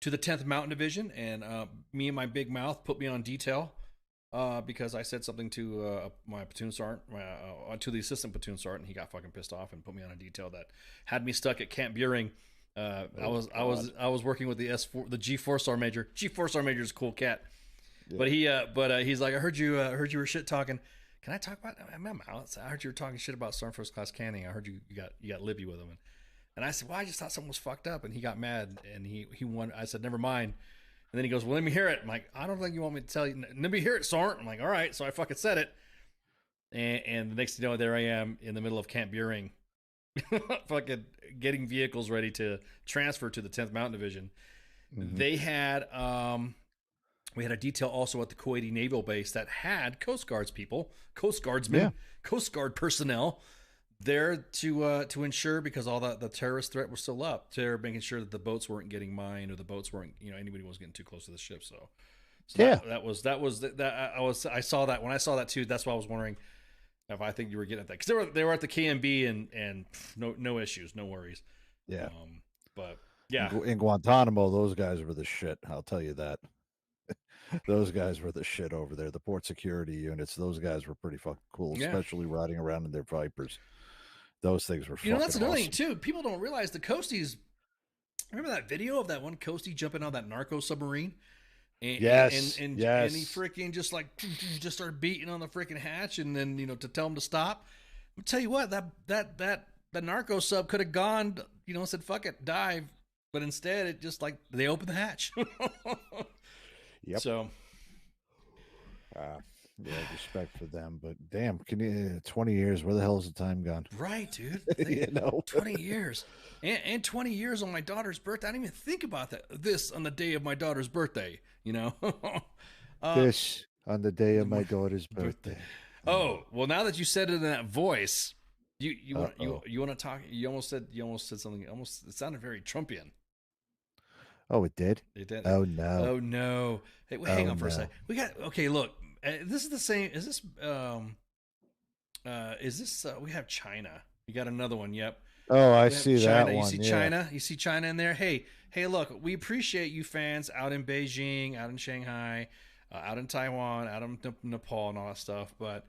the 10th Mountain Division, and me and my big mouth put me on detail because I said something to my platoon sergeant, to the assistant platoon sergeant, and he got fucking pissed off and put me on a detail that had me stuck at Camp Buring. I was working with the G4 Sergeant Major. G4 Sergeant Major is a cool cat, yeah. but he's like, I heard you were shit talking. Can I talk about my mouth? I heard you were talking shit about Sergeant First Class Canning. I heard you got Libby with him, and I said, well, I just thought something was fucked up, and he got mad, and he won. I said, never mind, and then he goes, well, let me hear it. I'm like, I don't think you want me to tell you. Let me hear it, Sergeant. I'm like, all right, so I fucking said it, and the next thing you know, there I am in the middle of Camp Buring. Fucking getting vehicles ready to transfer to the 10th Mountain Division. Mm-hmm. They had we had a detail also at the Kuwaiti Naval Base that had Coast Guardsmen, Coast Guard personnel there to ensure, because all the terrorist threat was still up. They're making sure that the boats weren't getting mined, or the boats weren't, anybody was getting too close to the ship. So yeah, I saw that. When I saw that too, that's why I was wondering if I think you were getting at that, because they were at the KMB and no issues, no worries. Yeah, but yeah, in Guantanamo, those guys were the shit. I'll tell you that. Those guys were the shit over there. The port security units, those guys were pretty fucking cool, especially riding around in their Vipers. Those things were fucking that's another awesome. thing too. People don't realize the Coasties. Remember that video of that one Coastie jumping on that narco submarine? And, yes. And he freaking just started beating on the freaking hatch, and then to tell him to stop. I'll tell you what, that narco sub could have gone, said fuck it, dive, but instead it just they opened the hatch. Yep. So, respect for them, but damn, 20 years? Where the hell is the time gone? Right, dude. 20 years, and 20 years on my daughter's birthday. I didn't even think about this on the day of my daughter's birthday. This on the day of my daughter's birthday. Oh, well, now that you said it in that voice, you want to talk? You almost said something. It sounded very Trumpian. Oh, it did. It did. Oh no. Oh no. Hey, hang on for a second. We got Look, this is the same. Is this? We have China. We got another one. Yep. Oh, I see that one. You see China. You see China in there. Hey, look, we appreciate you fans out in Beijing, out in Shanghai, out in Taiwan, out in Nepal, and all that stuff. But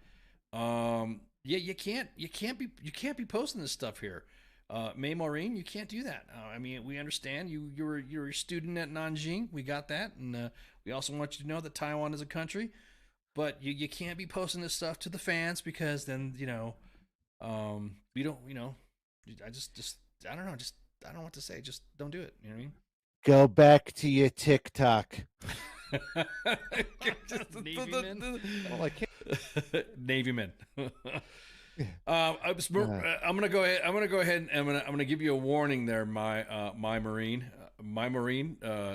you can't be posting this stuff here. May Maureen, you can't do that. I mean, we understand you're a student at Nanjing. We got that, and we also want you to know that Taiwan is a country. But you can't be posting this stuff to the fans, because then we don't. I don't know. I don't know what to say. Just don't do it. You know what I mean? Go back to your TikTok. Navy men. Navy men. I'm gonna go ahead. And I'm gonna give you a warning there, my Marine.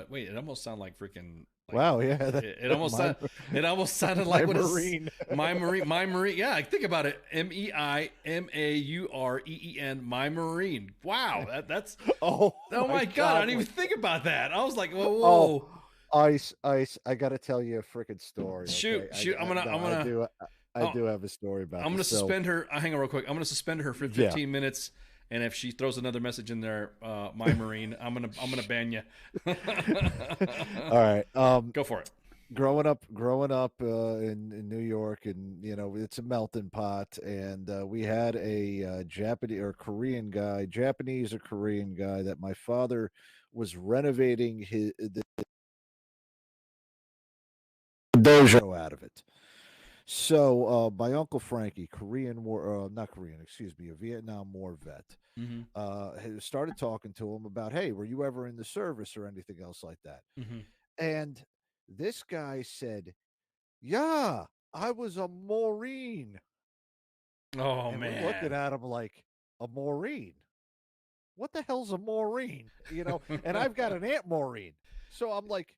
Wait, it almost sounded like freaking. Wow, yeah. It almost sounded like my Marine. My Marine. Yeah, think about it. MEIMAUREEN. My Marine. Wow, that's. Oh my God! I didn't even think about that. I was like, whoa. Oh, Ice. I gotta tell you a freaking story. Shoot. I do have a story about. I'm gonna suspend her. Hang on, real quick. I'm gonna suspend her for 15 minutes. And if she throws another message in there, my Marine, I'm gonna ban you. All right, go for it. Growing up in New York, and it's a melting pot, and we had a Japanese or Korean guy that my father was renovating the dojo out of it. So my uncle Frankie, Korean War, not Korean, excuse me, a Vietnam War vet, started talking to him about, hey, were you ever in the service or anything else like that? And this guy said, yeah, I was a Marine. Oh, and man. We're looking at him like, a Marine? What the hell's a Marine? You know, and I've got an Aunt Maureen. So I'm like,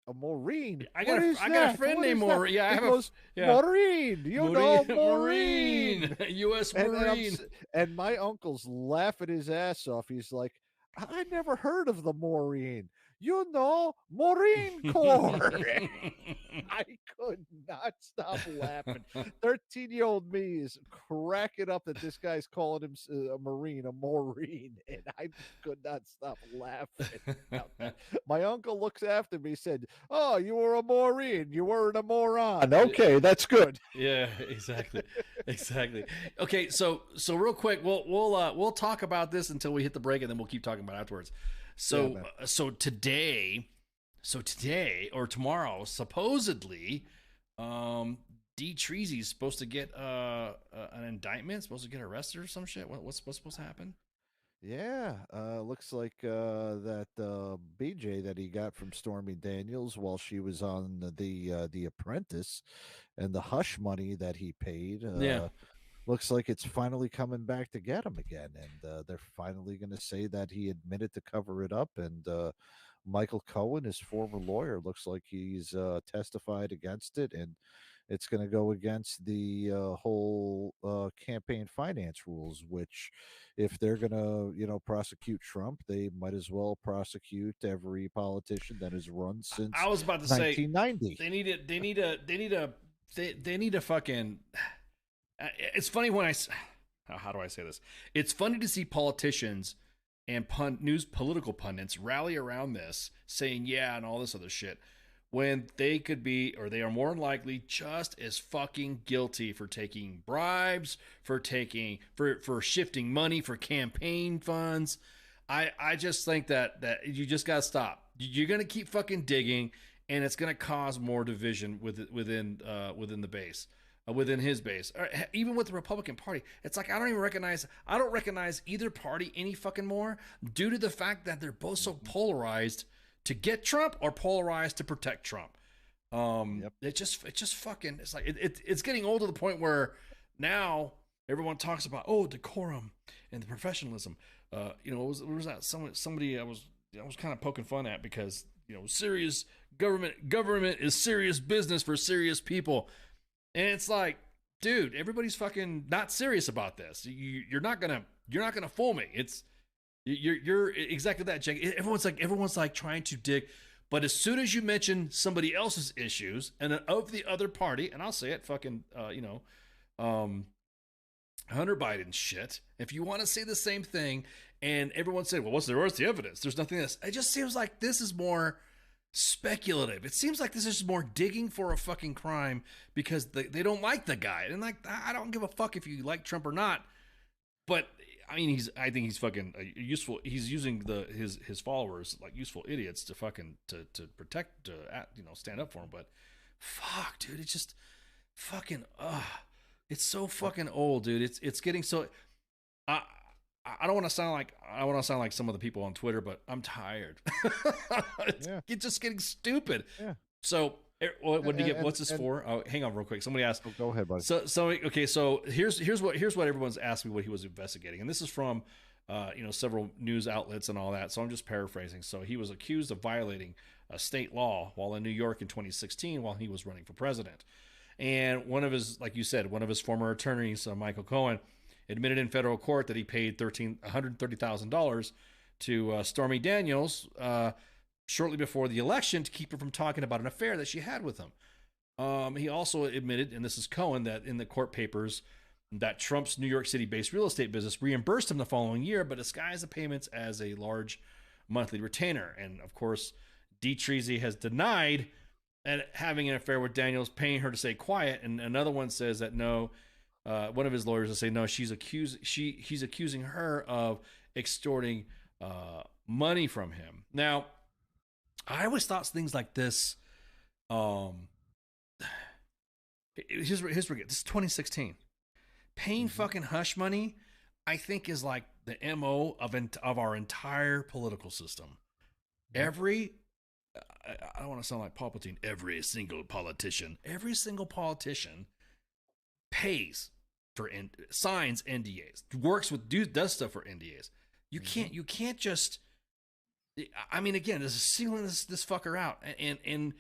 a Maureen? I got a friend named Maureen. Yeah, I have Maureen. You know, Maureen. U.S. Marine. And my uncle's laughing his ass off. He's like, I never heard of the Maureen. You know, Marine Corps. I could not stop laughing. 13-year-old me is cracking up that this guy's calling him a Marine, a Maureen, and I could not stop laughing. My uncle looks after me, said, oh, you were a Maureen. You weren't a moron. Okay, that's good. Yeah, exactly. Okay, so real quick, we'll talk about this until we hit the break, and then we'll keep talking about it afterwards. So today or tomorrow, supposedly, D. Treezy is supposed to get an indictment, supposed to get arrested or some shit. What's supposed to happen? Yeah, looks like that BJ that he got from Stormy Daniels while she was on the Apprentice, and the hush money that he paid. Looks like it's finally coming back to get him again, and they're finally going to say that he admitted to cover it up. And Michael Cohen, his former lawyer, looks like he's testified against it, and it's going to go against the whole campaign finance rules. Which, if they're going to, prosecute Trump, they might as well prosecute every politician that has run since. I was about to 1990. say they need a fucking. It's funny when how do I say this? It's funny to see politicians and political pundits rally around this, saying yeah and all this other shit, when they could be, or they are more than likely just as fucking guilty for taking bribes, for shifting money for campaign funds. I just think that you just gotta stop. You're gonna keep fucking digging, and it's gonna cause more division within the base. Within his base, or even with the Republican Party, it's like I don't recognize either party any fucking more, due to the fact that they're both so polarized to get Trump or polarized to protect Trump. It just fucking, it's like it's getting old to the point where now everyone talks about decorum and the professionalism. What was that? Somebody I was kind of poking fun at, because serious government is serious business for serious people. And it's like, dude, everybody's fucking not serious about this. You're not gonna fool me. You're exactly that, Jake. Everyone's like trying to dig, but as soon as you mention somebody else's issues and of the other party, and I'll say it, fucking Hunter Biden shit. If you want to say the same thing, and everyone said, well, what's the evidence? There's nothing else. It just seems like this is more speculative. It seems like this is more digging for a fucking crime because they don't like the guy. And like, I don't give a fuck if you like Trump or not. But I mean, I think he's fucking useful. He's using his followers like useful idiots to fucking to protect, stand up for him. But fuck, dude, it's just fucking it's so fucking old, dude. It's getting so. I don't want to sound like some of the people on Twitter, but I'm tired. It's just getting stupid. Yeah. So what did you get? What's this for? Oh, hang on real quick. Somebody asked. Go ahead, buddy. So here's what everyone's asked me what he was investigating, and this is from several news outlets and all that. So I'm just paraphrasing. So he was accused of violating a state law while in New York in 2016 while he was running for president, and one of his former attorneys, Michael Cohen, admitted in federal court that he paid $130,000 to Stormy Daniels shortly before the election to keep her from talking about an affair that she had with him. He also admitted, and this is Cohen, that in the court papers that Trump's New York City-based real estate business reimbursed him the following year, but disguised the payments as a large monthly retainer. And of course, D. Treezy has denied having an affair with Daniels, paying her to stay quiet. And another one says that no. One of his lawyers will say no. He's accusing her of extorting money from him. Now, I always thought things like this. Here's what this is 2016. Paying fucking hush money, I think, is like the MO of our entire political system. Every, I don't want to sound like Palpatine, every single politician pays for signs NDAs, works with does stuff for NDAs. You can't just. I mean, again, this is singling this fucker out, and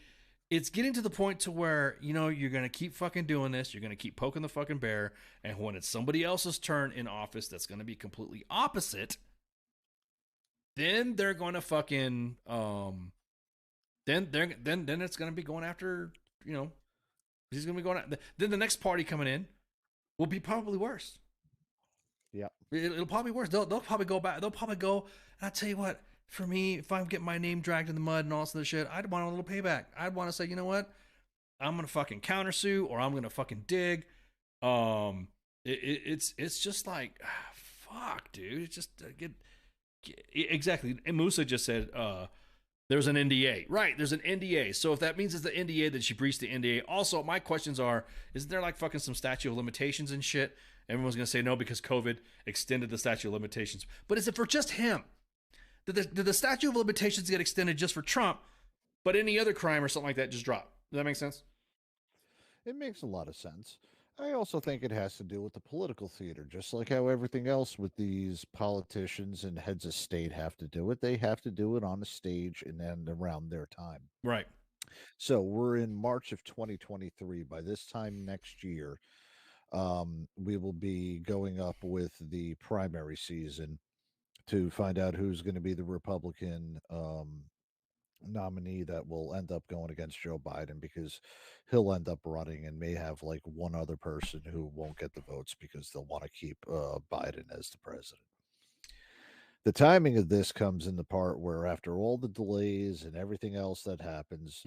it's getting to the point to where, you know, you're gonna keep fucking doing this. You're gonna keep poking the fucking bear, and when it's somebody else's turn in office, that's gonna be completely opposite. Then they're gonna fucking then it's gonna be going after, you know, he's gonna be going after. Then the next party coming in will be probably worse. Yeah, it'll probably be worse. They'll probably go back. They'll probably go. And I tell you what, for me, if I'm getting my name dragged in the mud and all this other shit, I'd want a little payback. I'd want to say, you know what, I'm gonna fucking countersue, or I'm gonna fucking dig. It's just like, fuck, dude. It's just exactly. And Musa just said, there's an NDA. Right, there's an NDA. So if that means it's the NDA, that she breached the NDA. Also, my questions are, isn't there like fucking some statute of limitations and shit? Everyone's going to say no because COVID extended the statute of limitations. But is it for just him? Did the statute of limitations get extended just for Trump, but any other crime or something like that just dropped? Does that make sense? It makes a lot of sense. I also think it has to do with the political theater, just like how everything else with these politicians and heads of state have to do it. They have to do it on the stage and then around their time. Right. So we're in March of 2023. By this time next year, we will be going up with the primary season to find out who's going to be the Republican nominee that will end up going against Joe Biden, because he'll end up running and may have like one other person who won't get the votes because they'll want to keep Biden as the president. The timing of this comes in the part where, after all the delays and everything else that happens,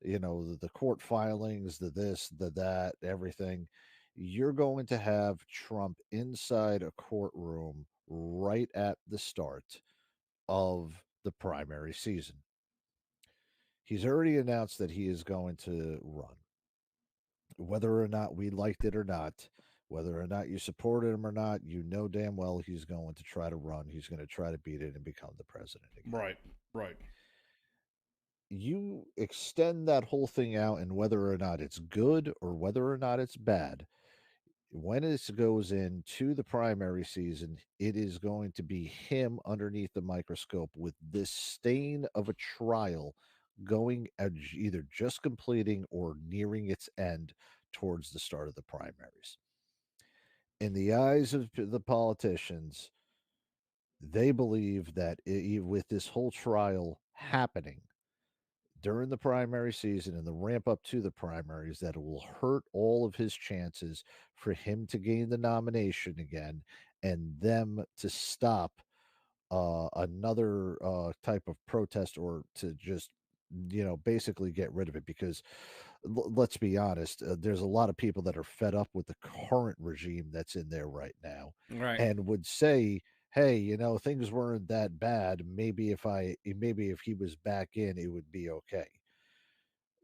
you know, the court filings, the this, the that, everything, you're going to have Trump inside a courtroom right at the start of the primary season. He's already announced that he is going to run. Whether or not we liked it or not, whether or not you supported him or not, you know damn well he's going to try to run. He's going to try to beat it and become the president again. Right. You extend that whole thing out, and whether or not it's good or whether or not it's bad, when it goes into the primary season, it is going to be him underneath the microscope with this stain of a trial going at either just completing or nearing its end towards the start of the primaries. In the eyes of the politicians, they believe that with this whole trial happening during the primary season and the ramp up to the primaries, that it will hurt all of his chances for him to gain the nomination again, and them to stop another type of protest, or to just, you know, basically get rid of it. Because let's be honest, there's a lot of people that are fed up with the current regime that's in there right now, Right. and would say, hey, you know, things weren't that bad. Maybe if he was back in, it would be okay.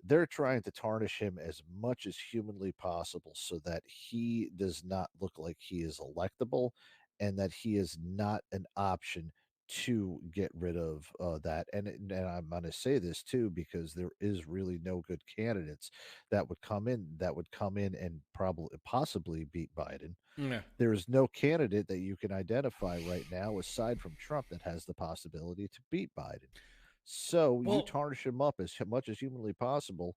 They're trying to tarnish him as much as humanly possible so that he does not look like he is electable, and that he is not an option to get rid of that. And I'm going to say this too, because there is really no good candidates that would come in and possibly beat Biden. Yeah. There is no candidate that you can identify right now, aside from Trump, that has the possibility to beat Biden. So you tarnish him up as much as humanly possible.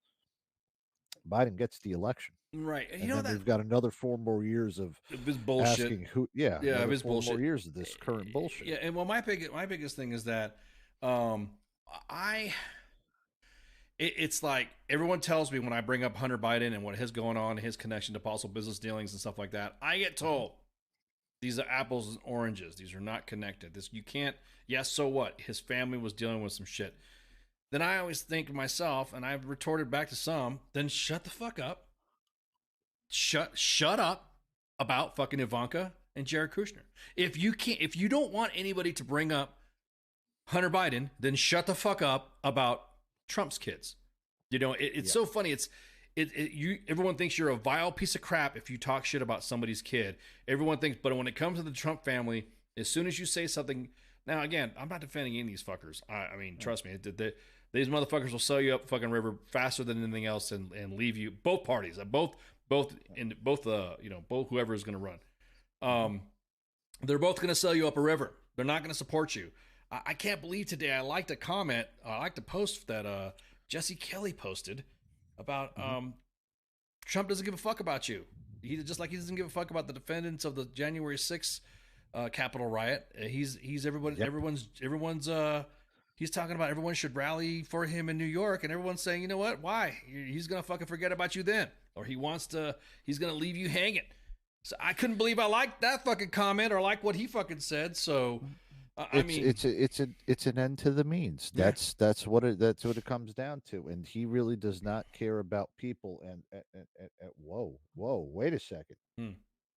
Biden gets the election. Right. And then we've got another 4 more years of his bullshit. Asking who, of his 4 bullshit. more years of this current bullshit. Yeah, and well, my biggest thing is that it's like everyone tells me when I bring up Hunter Biden and what is going on, his connection to possible business dealings and stuff like that, I get told these are apples and oranges. These are not connected. This you can't. Yes, so what? His family was dealing with some shit. Then I always think to myself, and I've retorted back to some, then shut the fuck up. Shut up about fucking Ivanka and Jared Kushner. If you don't want anybody to bring up Hunter Biden, then shut the fuck up about Trump's kids. You know, it's so funny. Everyone thinks you're a vile piece of crap if you talk shit about somebody's kid. Everyone thinks, but when it comes to the Trump family, as soon as you say something, now again, I'm not defending any of these fuckers. I mean, trust me, these motherfuckers will sell you up fucking river faster than anything else and leave you. Both parties, both whoever is going to run, they're both going to sell you up a river. They're not going to support you. I can't believe today I liked a comment, I liked a post that Jesse Kelly posted about Trump doesn't give a fuck about you. He doesn't give a fuck about the defendants of the January 6th Capitol riot. He's everyone's he's talking about everyone should rally for him in New York, and everyone's saying, you know what? Why? He's gonna fucking forget about you then, or he's gonna leave you hanging. So I couldn't believe I liked that fucking comment or like what he fucking said. So. It's an end to the means. That's what it comes down to, and he really does not care about people. And whoa, wait a second,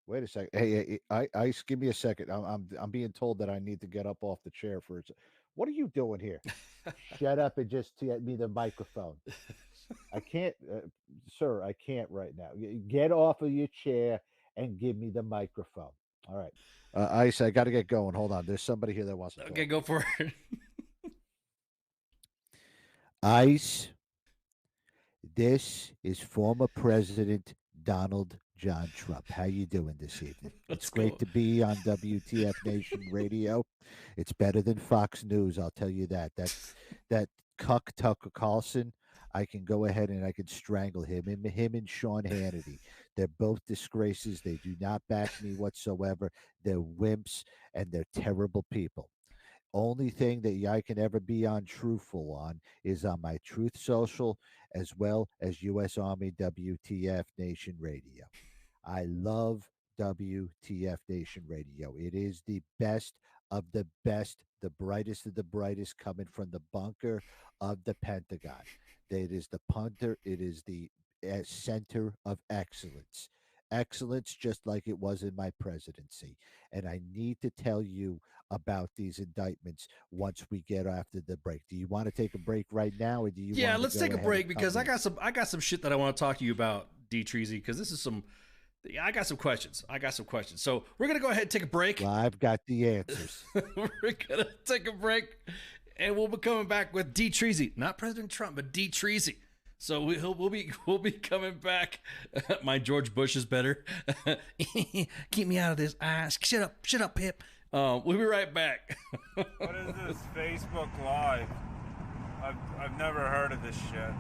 wait a second. Hey, Ice, give me a second. I'm being told that I need to get up off the chair for it. What are you doing here? Shut up and just get me the microphone. I can't, sir. I can't right now. Get off of your chair and give me the microphone. All right. Ice, I got to get going. Hold on. There's somebody here that wants to talk. Okay, go for it. Ice, this is former President Donald John Trump. How you doing this evening? It's great to be on WTF Nation Radio. It's better than Fox News, I'll tell you that. That cuck Tucker Carlson, I can go ahead and I can strangle him and Sean Hannity. They're both disgraces. They do not back me whatsoever. They're wimps and they're terrible people. Only thing that I can ever be truthful on is on my Truth Social as well as U.S. Army WTF Nation Radio. I love WTF Nation Radio. It is the best of the best, the brightest of the brightest coming from the bunker of the Pentagon. It is the punter. It is the center of excellence. Excellence, just like it was in my presidency. And I need to tell you about these indictments once we get after the break. Do you want to take a break right now, or do you? Yeah, let's take a break because I got some shit that I want to talk to you about, D. Treezy, because this is some. I got some questions. So we're gonna go ahead and take a break. Well, I've got the answers. We're gonna take a break, and we'll be coming back with D. Treezy, not President Trump, but D. Treezy. So we'll be coming back. My George Bush is better. Keep me out of this. Shut up, Pip. We'll be right back. What is this Facebook Live? I've never heard of this shit.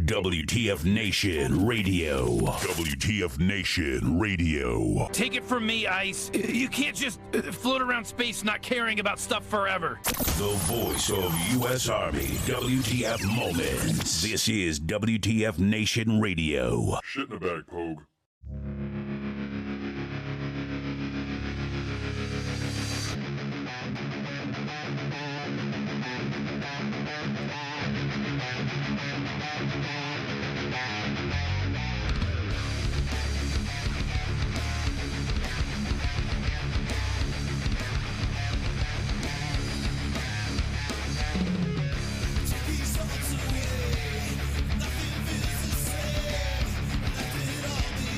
WTF Nation Radio. WTF Nation Radio. Take it from me, Ice. You can't just float around space not caring about stuff forever. The voice of U.S. Army. WTF Moments. This is WTF Nation Radio. Shit in the bag, Pogue. Nothing feels the same. Left it all behind.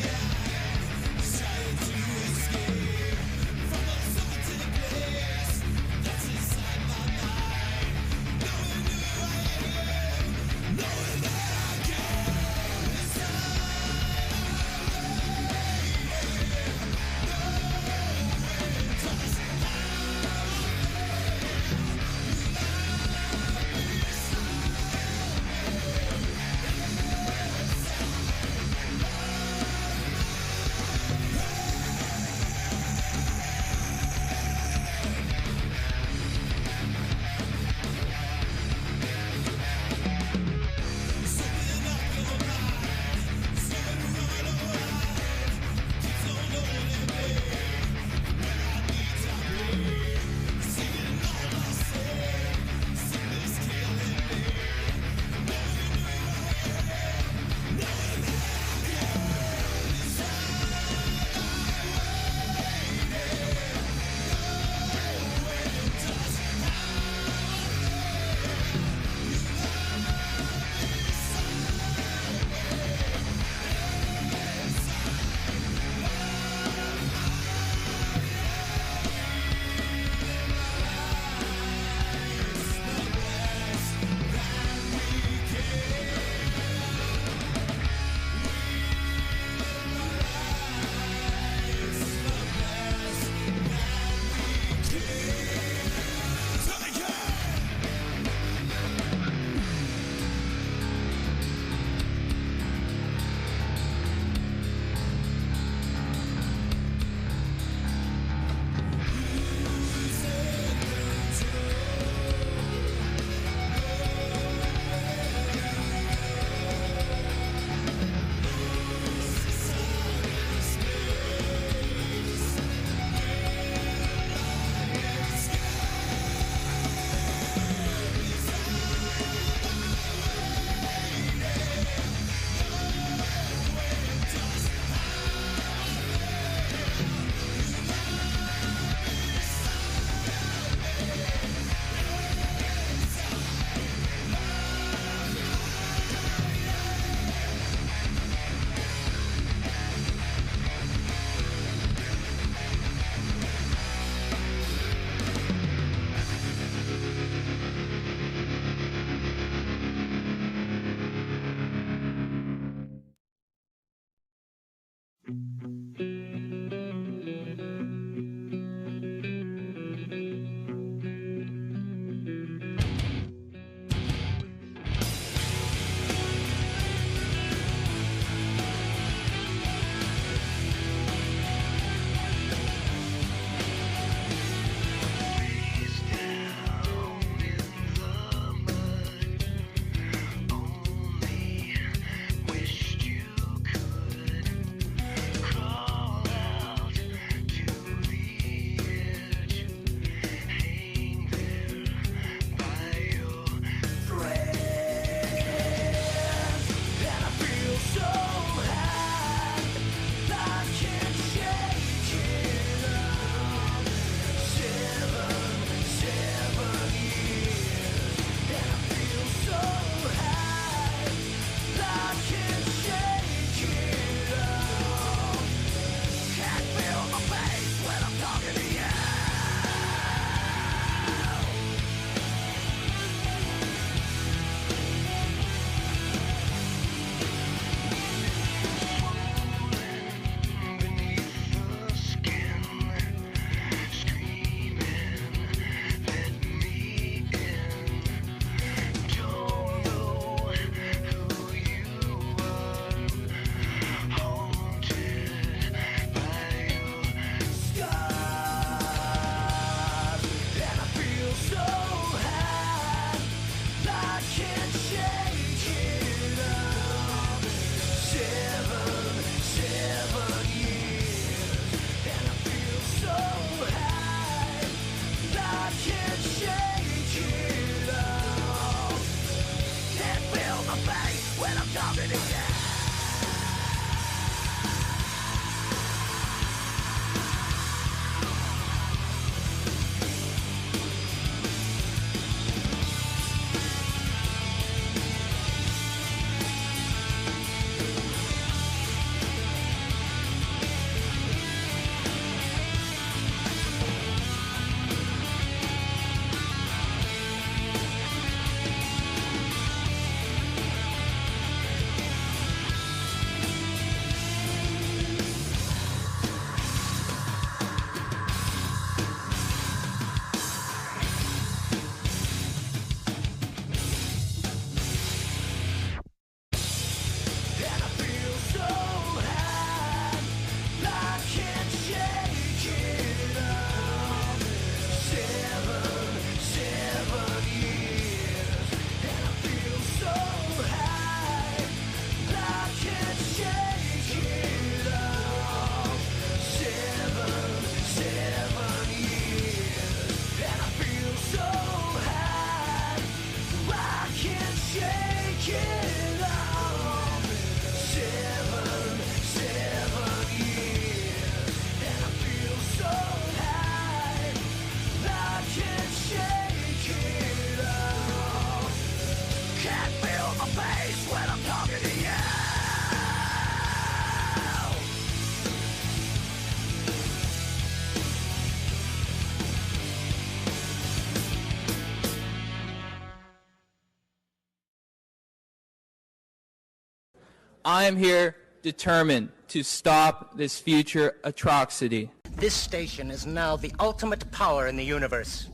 I am here determined to stop this future atrocity. This station is now the ultimate power in the universe.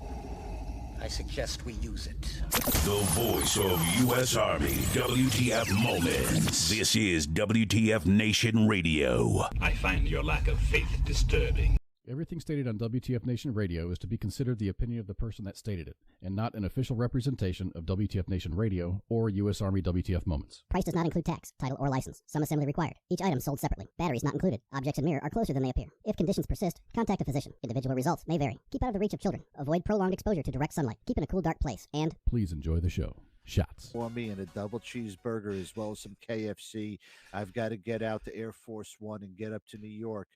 I suggest we use it. The voice of U.S. Army, WTF Moments. This is WTF Nation Radio. I find your lack of faith disturbing. Everything stated on WTF Nation Radio is to be considered the opinion of the person that stated it, and not an official representation of WTF Nation Radio or U.S. Army WTF Moments. Price does not include tax, title, or license. Some assembly required. Each item sold separately. Batteries not included. Objects in mirror are closer than they appear. If conditions persist, contact a physician. Individual results may vary. Keep out of the reach of children. Avoid prolonged exposure to direct sunlight. Keep in a cool, dark place. And please enjoy the show. Shots. For me and a double cheeseburger as well as some KFC. I've got to get out to Air Force One and get up to New York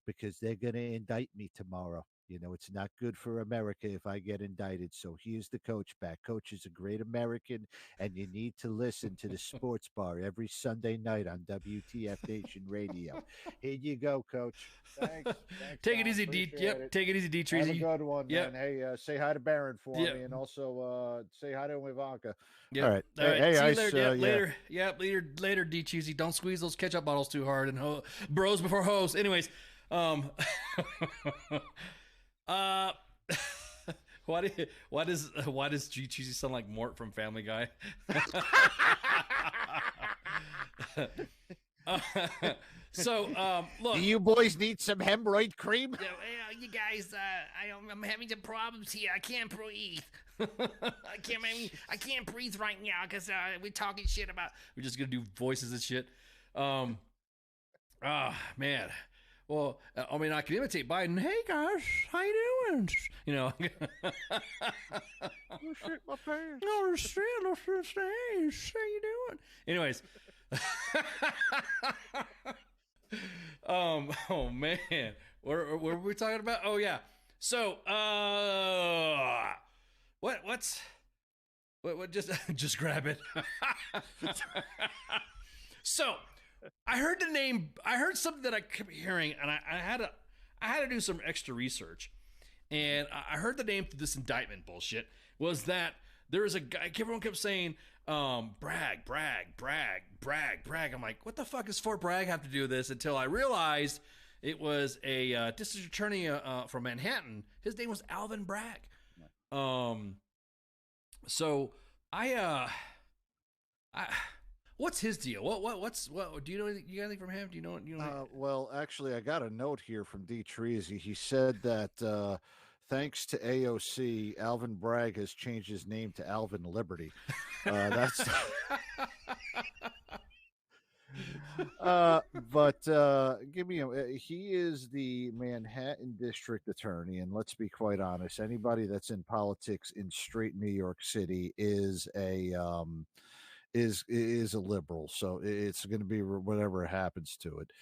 because they're going to indict me tomorrow. You know, it's not good for America if I get indicted. So here's the coach back. Coach is a great American, and you need to listen to the Sports Bar every Sunday night on WTF Nation Radio. Here you go, Coach. Thanks. Take it easy, D. Yep. Take it easy, D. Treezy. Have a good one, yep. man. Hey, say hi to Barron for yep. me, and also say hi to Ivanka. Yep. All right. All right. Hey, see Ice, you later. yeah. Later. Yep. Later, D. Cheesy. Don't squeeze those ketchup bottles too hard and bros before hoes. Anyways, why does G Cheesy sound like Mort from Family Guy? Look. Do you boys need some hemorrhoid cream? You guys, I'm having some problems here. I can't breathe. I can't breathe right now because we're talking shit about. We're just gonna do voices and shit. Man. Well, I mean, I can imitate Biden. Hey guys, how you doing? You know. Oh shit, my pants. Oh shit, how you doing? Anyways. Oh man, what were we talking about? Oh yeah. So, what? Just grab it. So. I heard the name. I heard something that I kept hearing, and I had to do some extra research. And I heard the name to this indictment bullshit was that there is a guy. Everyone kept saying, "Bragg." I'm like, what the fuck does Fort Bragg have to do with this? Until I realized it was a district attorney from Manhattan. His name was Alvin Bragg. So I. What's his deal? What do you know? You got anything from him? Do you know? Well, actually, I got a note here from D. Treezy. He said that thanks to AOC, Alvin Bragg has changed his name to Alvin Liberty. That's. Give me he is the Manhattan District Attorney, and let's be quite honest. Anybody that's in politics in straight New York City is a liberal, so it's going to be whatever happens to it.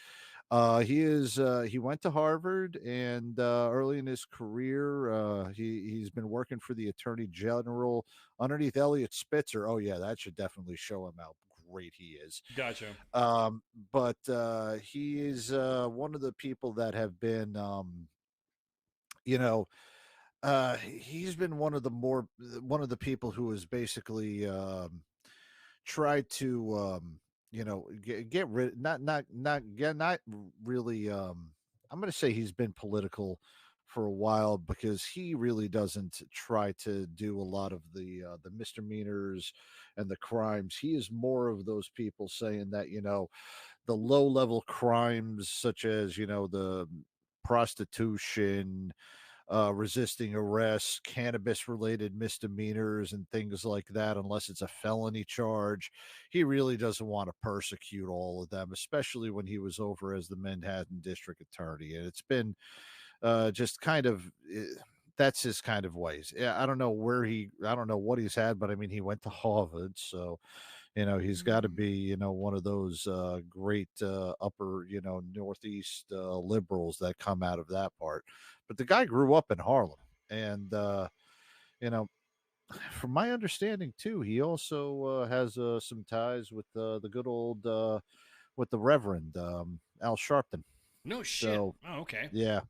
He went to Harvard, and early in his career, he's been working for the Attorney General underneath Elliot Spitzer. Oh yeah, that should definitely show him how great he is. Gotcha. But he is one of the people that have been, he's been one of the people who has basically tried to get rid not really I'm going to say he's been political for a while, because he really doesn't try to do a lot of the misdemeanors and the crimes. He is more of those people saying that, the low level crimes such as, the prostitution, resisting arrest, cannabis related misdemeanors and things like that, unless it's a felony charge. He really doesn't want to persecute all of them, especially when he was over as the Manhattan District Attorney. And it's been just kind of, that's his kind of ways. Yeah, I don't know what he's had, but I mean, he went to Harvard, so he's got to be, one of those great upper, Northeast liberals that come out of that part. But the guy grew up in Harlem, and from my understanding too, he also has some ties with the good old with the Reverend Al Sharpton. No shit. So, oh, okay. Yeah.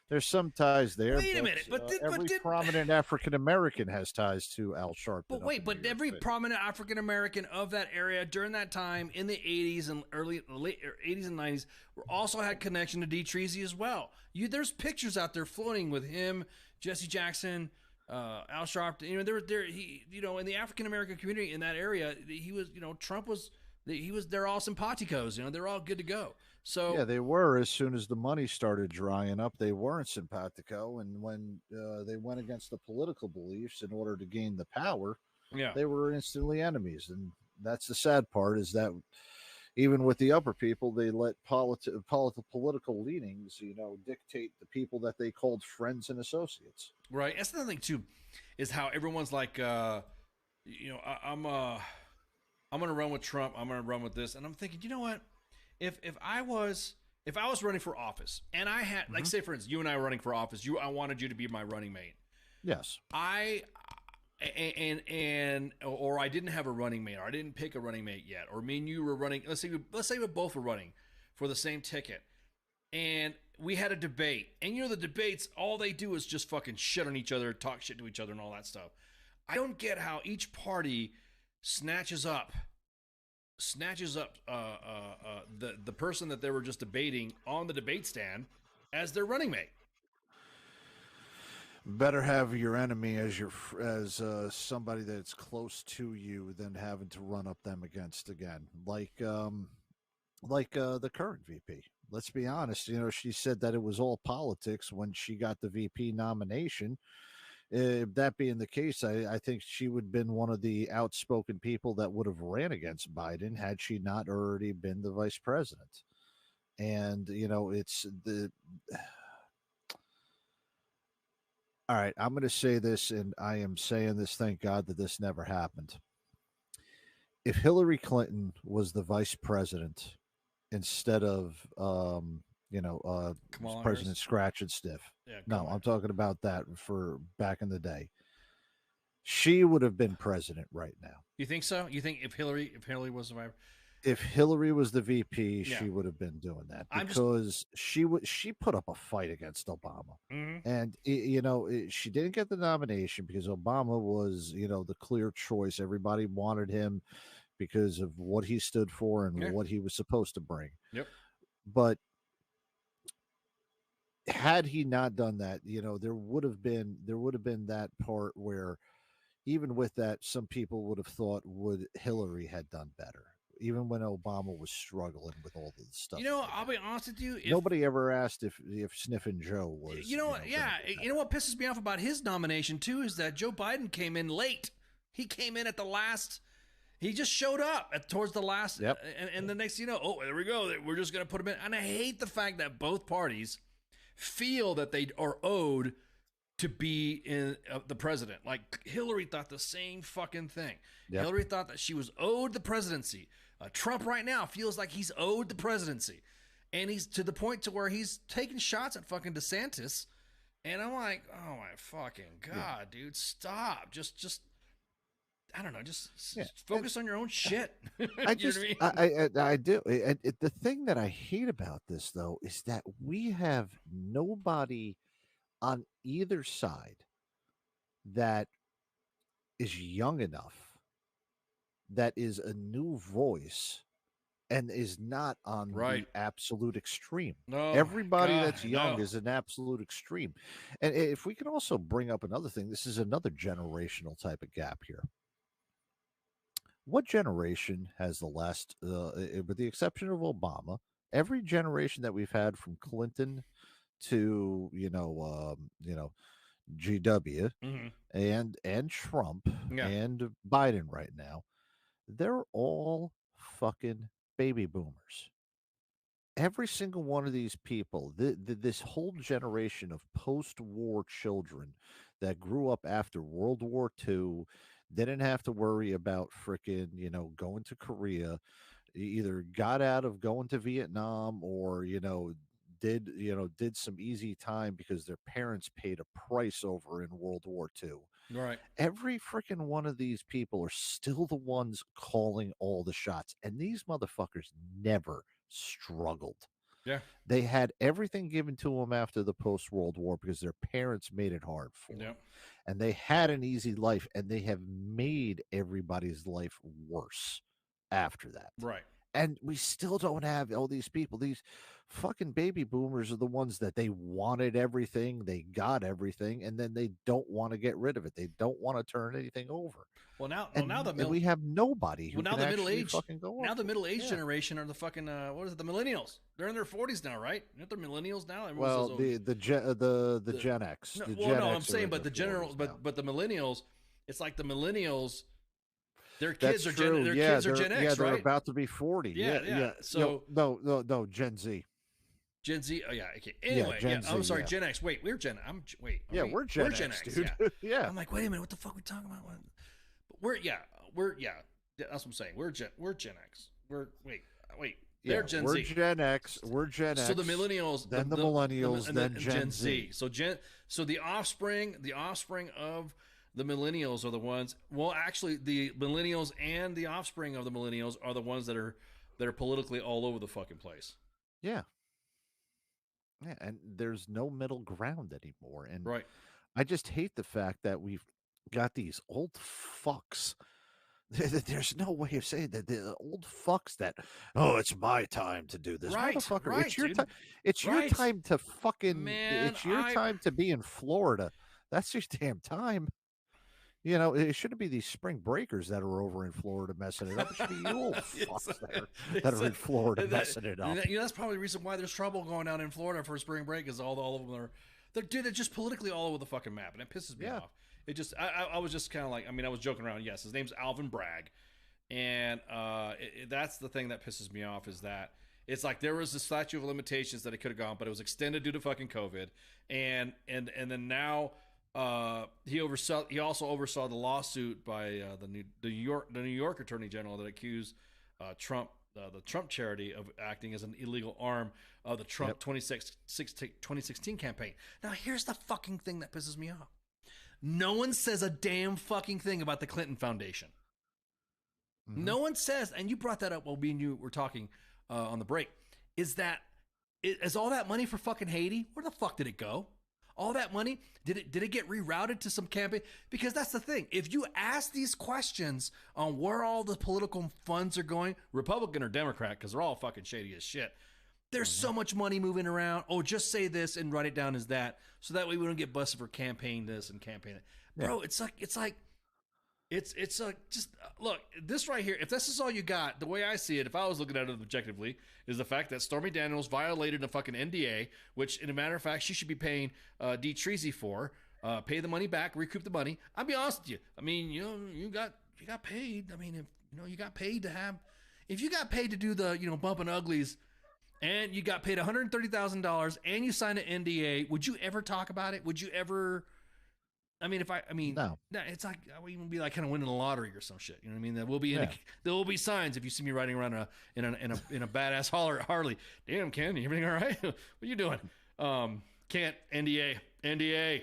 There's some ties there. Wait a minute, but every did prominent African American has ties to Al Sharpton. But wait, but every prominent African American of that area during that time in the 80s and late 80s and 90s also had connection to D. Treezy as well. There's pictures out there floating with him, Jesse Jackson, Al Sharpton. You know, in the African American community in that area, he was, Trump was, they're all simpaticos. They're all good to go. So yeah, they were. As soon as the money started drying up, they weren't simpatico, and when they went against the political beliefs in order to gain the power, they were instantly enemies. And that's the sad part, is that even with the upper people, they let political leanings, dictate the people that they called friends and associates. Right. That's another thing too, is how everyone's like, I'm going to run with Trump. I'm going to run with this, and I'm thinking, you know what? If I was running for office and I had, like, say for instance, you and I were running for office, I wanted you to be my running mate. Yes. Or I didn't have a running mate, or I didn't pick a running mate yet, or me and you were running. Let's say we both were running for the same ticket, and we had a debate. And the debates, all they do is just fucking shit on each other, talk shit to each other, and all that stuff. I don't get how each party snatches up the person that they were just debating on the debate stand as their running mate. Better have your enemy as somebody that's close to you than having to run up them against again, like the current VP. Let's be honest. She said that it was all politics when she got the VP nomination. That being the case, I think she would have been one of the outspoken people that would have ran against Biden had she not already been the vice president. And, it's the... All right, I'm going to say this, and I am saying this, thank God that this never happened. If Hillary Clinton was the vice president instead of, President Scratch and Stiff. Yeah, no, I'm talking about that for back in the day. She would have been president right now. You think so? You think if Hillary was the vice? If Hillary was the VP, she would have been doing that, because she put up a fight against Obama, and she didn't get the nomination because Obama was the clear choice. Everybody wanted him because of what he stood for and what he was supposed to bring. Yep. But had he not done that, there would have been that part where, even with that, some people would have thought would Hillary had done better, even when Obama was struggling with all the stuff. I'll be honest with you. Nobody ever asked if Sniffin' Joe was. You know what pisses me off about his nomination too is that Joe Biden came in late. He came in at the last. He just showed up towards the last. Yep. And the next, there we go. We're just going to put him in. And I hate the fact that both parties feel that they are owed to be in the president. Like Hillary thought the same fucking thing. Yep. Hillary thought that she was owed the presidency. Trump right now feels like he's owed the presidency, and he's to the point to where he's taking shots at fucking DeSantis. And I'm like, oh my fucking God, dude, stop. Just I don't know. Just focus on your own shit. I do. The thing that I hate about this, though, is that we have nobody on either side that is young enough, that is a new voice, and is not on the absolute extreme. No, everybody that's young is an absolute extreme. And if we can also bring up another thing, this is another generational type of gap here. What generation has the last, with the exception of Obama, every generation that we've had from Clinton to GW and Trump and Biden right now, they're all fucking baby boomers. Every single one of these people, this whole generation of post-war children that grew up after World War II, didn't have to worry about frickin', going to Korea, either got out of going to Vietnam or, did some easy time because their parents paid a price over in World War II. Right. Every freaking one of these people are still the ones calling all the shots. And these motherfuckers never struggled. Yeah. They had everything given to them after the post-World War because their parents made it hard for them. Yep. And they had an easy life, and they have made everybody's life worse after that. Right. And we still don't have all these people. These fucking baby boomers are the ones that they wanted everything, they got everything, and then they don't want to get rid of it. They don't want to turn anything over. Well, now And we have nobody who now can the middle actually age fucking go now up the with it. middle age Yeah. generation are the fucking what is it, the millennials? They're in their 40s now, right? Aren't they millennials now? Everyone Well, says, the Gen X. no, The well, Gen no, X I'm are saying, in but the their general, 40s now. but the millennials, it's like the millennials, their That's kids are true. their Yeah, kids are they're- Gen X, yeah, they're right? about to be 40. Yeah, yeah. yeah. So no, Gen Z. Gen Z. Oh yeah. Okay. Anyway, Gen I'm Z, sorry, yeah. Gen X. Wait, we're Gen. I'm wait. are Yeah, we? we're Gen X, dude. Yeah. Yeah. I'm like, wait a minute, what the fuck are we talking about? What? But we're that's what I'm saying. We're Gen X. Wait. They're Yeah, Gen we're Z. Gen X. We're Gen X. So the millennials, then the millennials, and then Gen Z. So the offspring of the millennials are the ones. Well, actually, the millennials and the offspring of the millennials are the ones that are politically all over the fucking place. Yeah. Yeah, and there's no middle ground anymore. And Right. I just hate the fact that we've got these old fucks. There's no way of saying that the old fucks that, oh, it's my time to do this. Right, Motherfucker, right, it's your dude. time. It's your Right. time to fucking Man, it's your time to be in Florida. That's your damn time. You know, it shouldn't be these spring breakers that are over in Florida messing it up. It should be you old fucks that are in Florida messing it up. You know, that's probably the reason why there's trouble going down in Florida for spring break is all of them are they're just politically all over the fucking map, and it pisses me off. It just I was just kind of like, I mean, I was joking around. Yes, his name's Alvin Bragg, and that's the thing that pisses me off is that it's like there was a statute of limitations that it could have gone, but it was extended due to fucking COVID, and then now. He also oversaw the lawsuit by the New York Attorney General that accused Trump, the Trump charity, of acting as an illegal arm of the Trump 2016 campaign. Now, here's the fucking thing that pisses me off. No one says a damn fucking thing about the Clinton Foundation. No one says, and you brought that up while me and you were talking on the break, is all that money for fucking Haiti? Where the fuck did it go? All that money, did it get rerouted to some campaign? Because that's the thing. If you ask these questions on where all the political funds are going, Republican or Democrat, because they're all fucking shady as shit, there's so much money moving around. Oh, just say this and write it down as that, so that way we don't get busted for campaign this and campaign that. Bro, it's like just look, this right here, if this is all you got, the way I see it, if I was looking at it objectively, is the fact that Stormy Daniels violated a fucking NDA, which, in a matter of fact, she should be paying Treezy for, pay the money back, recoup the money. I'll be honest with you. I mean, you got paid. I mean, if you got paid to do the, bumping uglies, and you got paid $130,000 and you signed an NDA, would you ever talk about it? Would you ever? No. It's like I would even be like kind of winning the lottery or some shit. You know what I mean? There will be signs if you see me riding around in a badass Harley. Damn, Ken, everything all right? What are you doing? Can't NDA.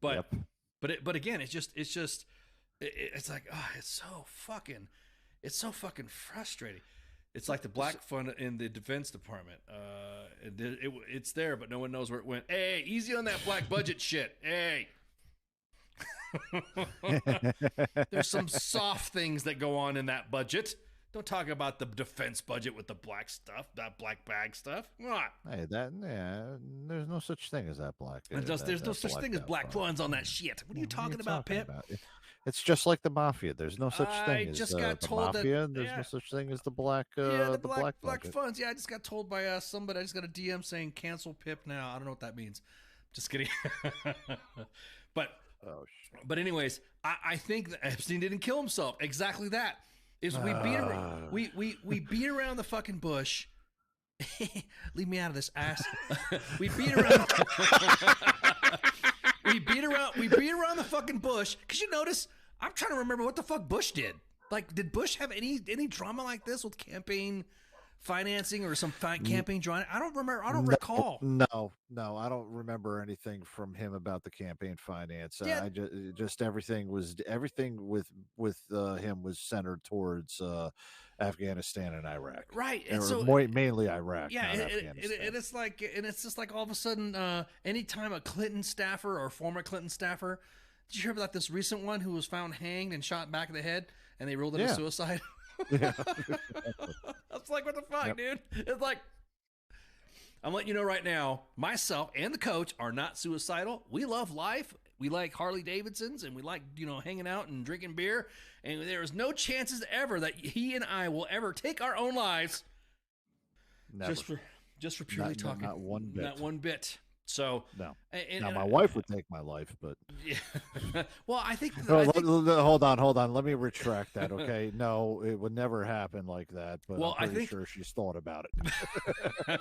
But again, it's like it's so fucking frustrating. It's like the black fund in the Defense Department. It's there, but no one knows where it went. Hey, easy on that black budget shit. Hey. There's some soft things that go on in that budget. Don't talk about the defense budget with the black stuff, that black bag stuff. Come on. Hey, there's no such thing as that black. There's no such thing as black funds on that shit. What are you talking about, Pip? It's just like the mafia. There's no such thing as just got the told mafia. that, There's no such thing as the black. The black budget. Funds. Yeah, I just got told by somebody. I just got a DM saying cancel Pip now. I don't know what that means. Just kidding. But anyways, I think that Epstein didn't kill himself. Exactly that. Is we beat around the fucking bush. Leave me out of this ass. We beat around the fucking bush. Cause you notice, I'm trying to remember what the fuck Bush did. Like, did Bush have any drama like this with campaign financing or some campaign drawing? I don't remember. I don't recall. No, I don't remember anything from him about the campaign finance. Yeah. I just everything with him was centered towards Afghanistan and Iraq. Right. And And so mainly Iraq. yeah, not and Afghanistan. it's just like all of a sudden, anytime a Clinton staffer or former Clinton staffer, did you hear about this recent one who was found hanged and shot back of the head, and they ruled it a suicide? Yeah. I was like, what the fuck, Yep. dude? It's like, I'm letting you know right now, myself and the coach are not suicidal. We love life. We like Harley Davidsons, and we like, hanging out and drinking beer. And there is no chances ever that he and I will ever take our own lives. Never. Just for purely talking. Not one bit. Not one bit. So no. And, Now my wife would take my life, but yeah. Well, I think. Hold on. Let me retract that. Okay, no, it would never happen like that. But Well, I'm pretty sure she's thought about it.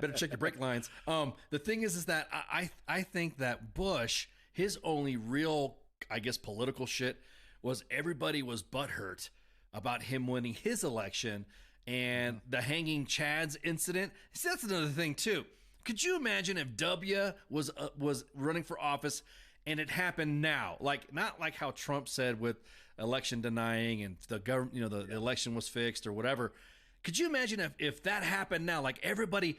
Better check your brake lines. The thing is that I think that Bush, his only real, I guess, political shit was everybody was butthurt about him winning his election and the hanging Chads incident. See, that's another thing too. Could you imagine if W was running for office and it happened now? Like, not like how Trump said with election denying and the government, the election was fixed or whatever. Could you imagine if that happened now? Like everybody,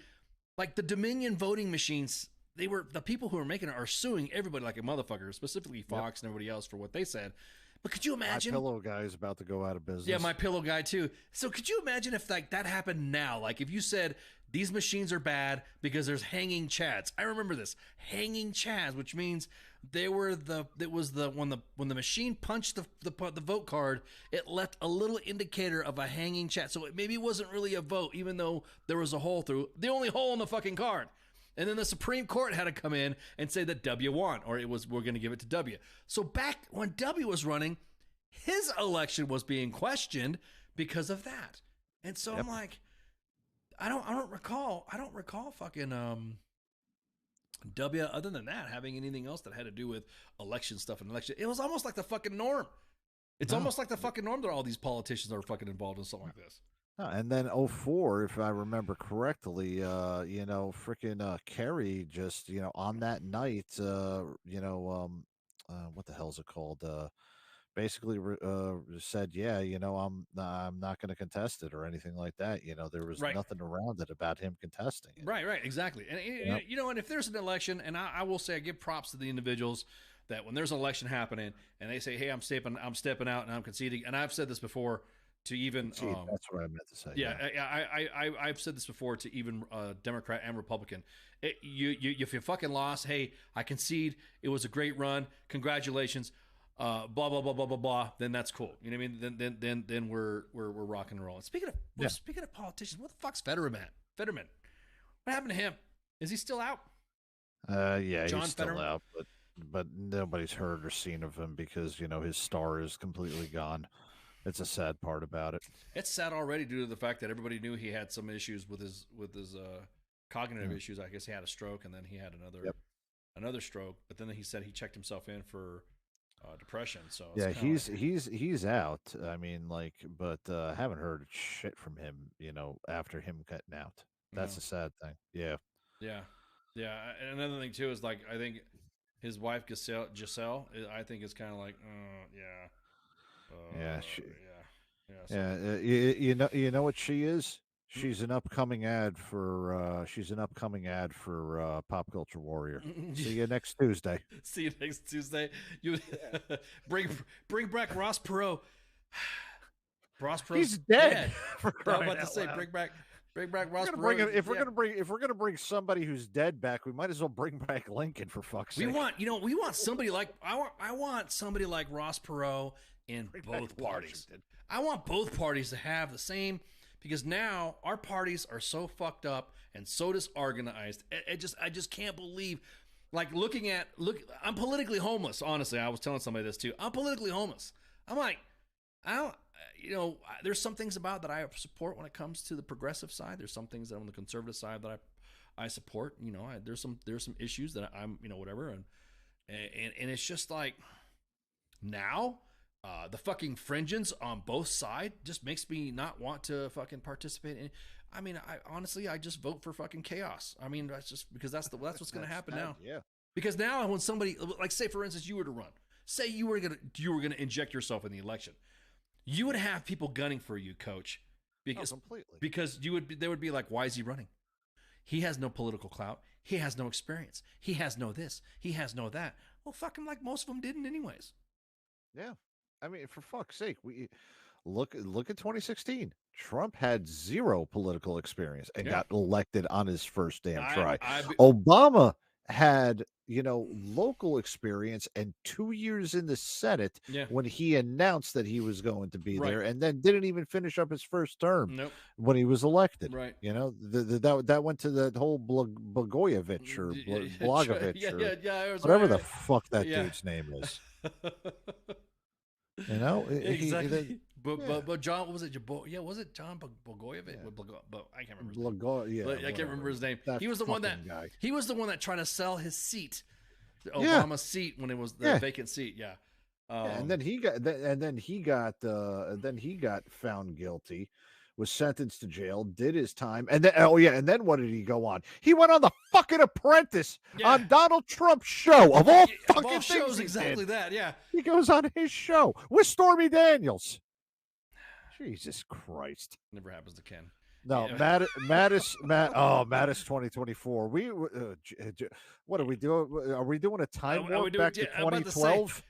like the Dominion voting machines, the people who are making it are suing everybody like a motherfucker, specifically Fox and everybody else for what they said. But could you imagine? My Pillow guy is about to go out of business. Yeah, My Pillow guy too. So could you imagine if like that happened now? Like if you said these machines are bad because there's hanging Chads. I remember this hanging Chads, which means when the machine punched the vote card, it left a little indicator of a hanging Chad. So it maybe wasn't really a vote, even though there was a hole through the only hole in the fucking card. And then the Supreme Court had to come in and say that W won, or we're going to give it to W. So back when W was running, his election was being questioned because of that. And so I'm like, I don't recall fucking W, other than that, having anything else that had to do with election stuff and election. It was almost like the fucking norm. It's almost like the fucking norm that all these politicians are fucking involved in something like this. And then 04, if I remember correctly, freaking Kerry just, on that night, what the hell's it called? Basically said, I'm not going to contest it or anything like that. There was nothing around it about him contesting it. Right, exactly. And and if there's an election, and I will say I give props to the individuals that when there's an election happening and they say, hey, I'm stepping out and I'm conceding, and I've said this before to even that's what I meant to say. I've said this before to even Democrat and Republican. If you fucking lost, hey, I concede. It was a great run. Congratulations. Blah blah blah blah blah blah. Then that's cool. You know what I mean? Then we're rocking and rolling. Speaking of politicians, what the fuck's Fetterman? What happened to him? Is he still out? Yeah, John he's still Fetterman? out, but nobody's heard or seen of him because his star is completely gone. It's a sad part about it. It's sad already due to the fact that everybody knew he had some issues with his cognitive issues. I guess he had a stroke and then he had another stroke. But then he said he checked himself in for depression. So it's he's out. I mean, but haven't heard shit from him. After him cutting out. That's a sad thing. Yeah. And another thing too is I think his wife Giselle, I think is kind of like, you know what she is? She's an upcoming ad for Pop Culture Warrior. See you next Tuesday. See you next Tuesday. You bring back Ross Perot. Ross Perot. He's dead. I'm about to say bring back Ross Perot. If we're gonna bring somebody who's dead back, we might as well bring back Lincoln for fuck's sake. We want somebody like I want somebody like Ross Perot in both parties. I want both parties to have the same, because now our parties are so fucked up and so disorganized. I just can't believe, I'm politically homeless. Honestly, I was telling somebody this too. I'm politically homeless. I'm like, there's some things about that I support when it comes to the progressive side. There's some things that on the conservative side that I support. There's some issues that I'm, whatever. And it's just like now The fucking fringes on both sides just makes me not want to fucking participate in. I mean, I just vote for fucking chaos. I mean, that's just because that's what's going to happen now. Yeah. Because now when somebody, like, say for instance, you were to run, say you were gonna inject yourself in the election, you would have people gunning for you, Coach. Because completely. Because they would be like, why is he running? He has no political clout. He has no experience. He has no this. He has no that. Well, fuck him, like most of them didn't anyways. Yeah. I mean, for fuck's sake, we look at 2016. Trump had zero political experience and got elected on his first damn try. Obama had, local experience and 2 years in the Senate when he announced that he was going to be there, and then didn't even finish up his first term when he was elected. Right. That went to that whole Blagojevich or Blagovich or was whatever right. the fuck that dude's name is. Exactly. But John, what was it? Was it John Blagojevich? But I can't remember. I can't remember his name. He was the one that he was the one that tried to sell his seat, Obama's seat, when it was the vacant seat. Yeah. And then he got found guilty, was sentenced to jail, did his time, and then what did he go on? He went on The fucking Apprentice on Donald Trump's show of all fucking shows. things. Exactly that. Yeah. He goes on his show with Stormy Daniels. Jesus Christ! Never happens to Ken. No, Mattis 2024. What are we doing? Are we doing a time warp back to 2012?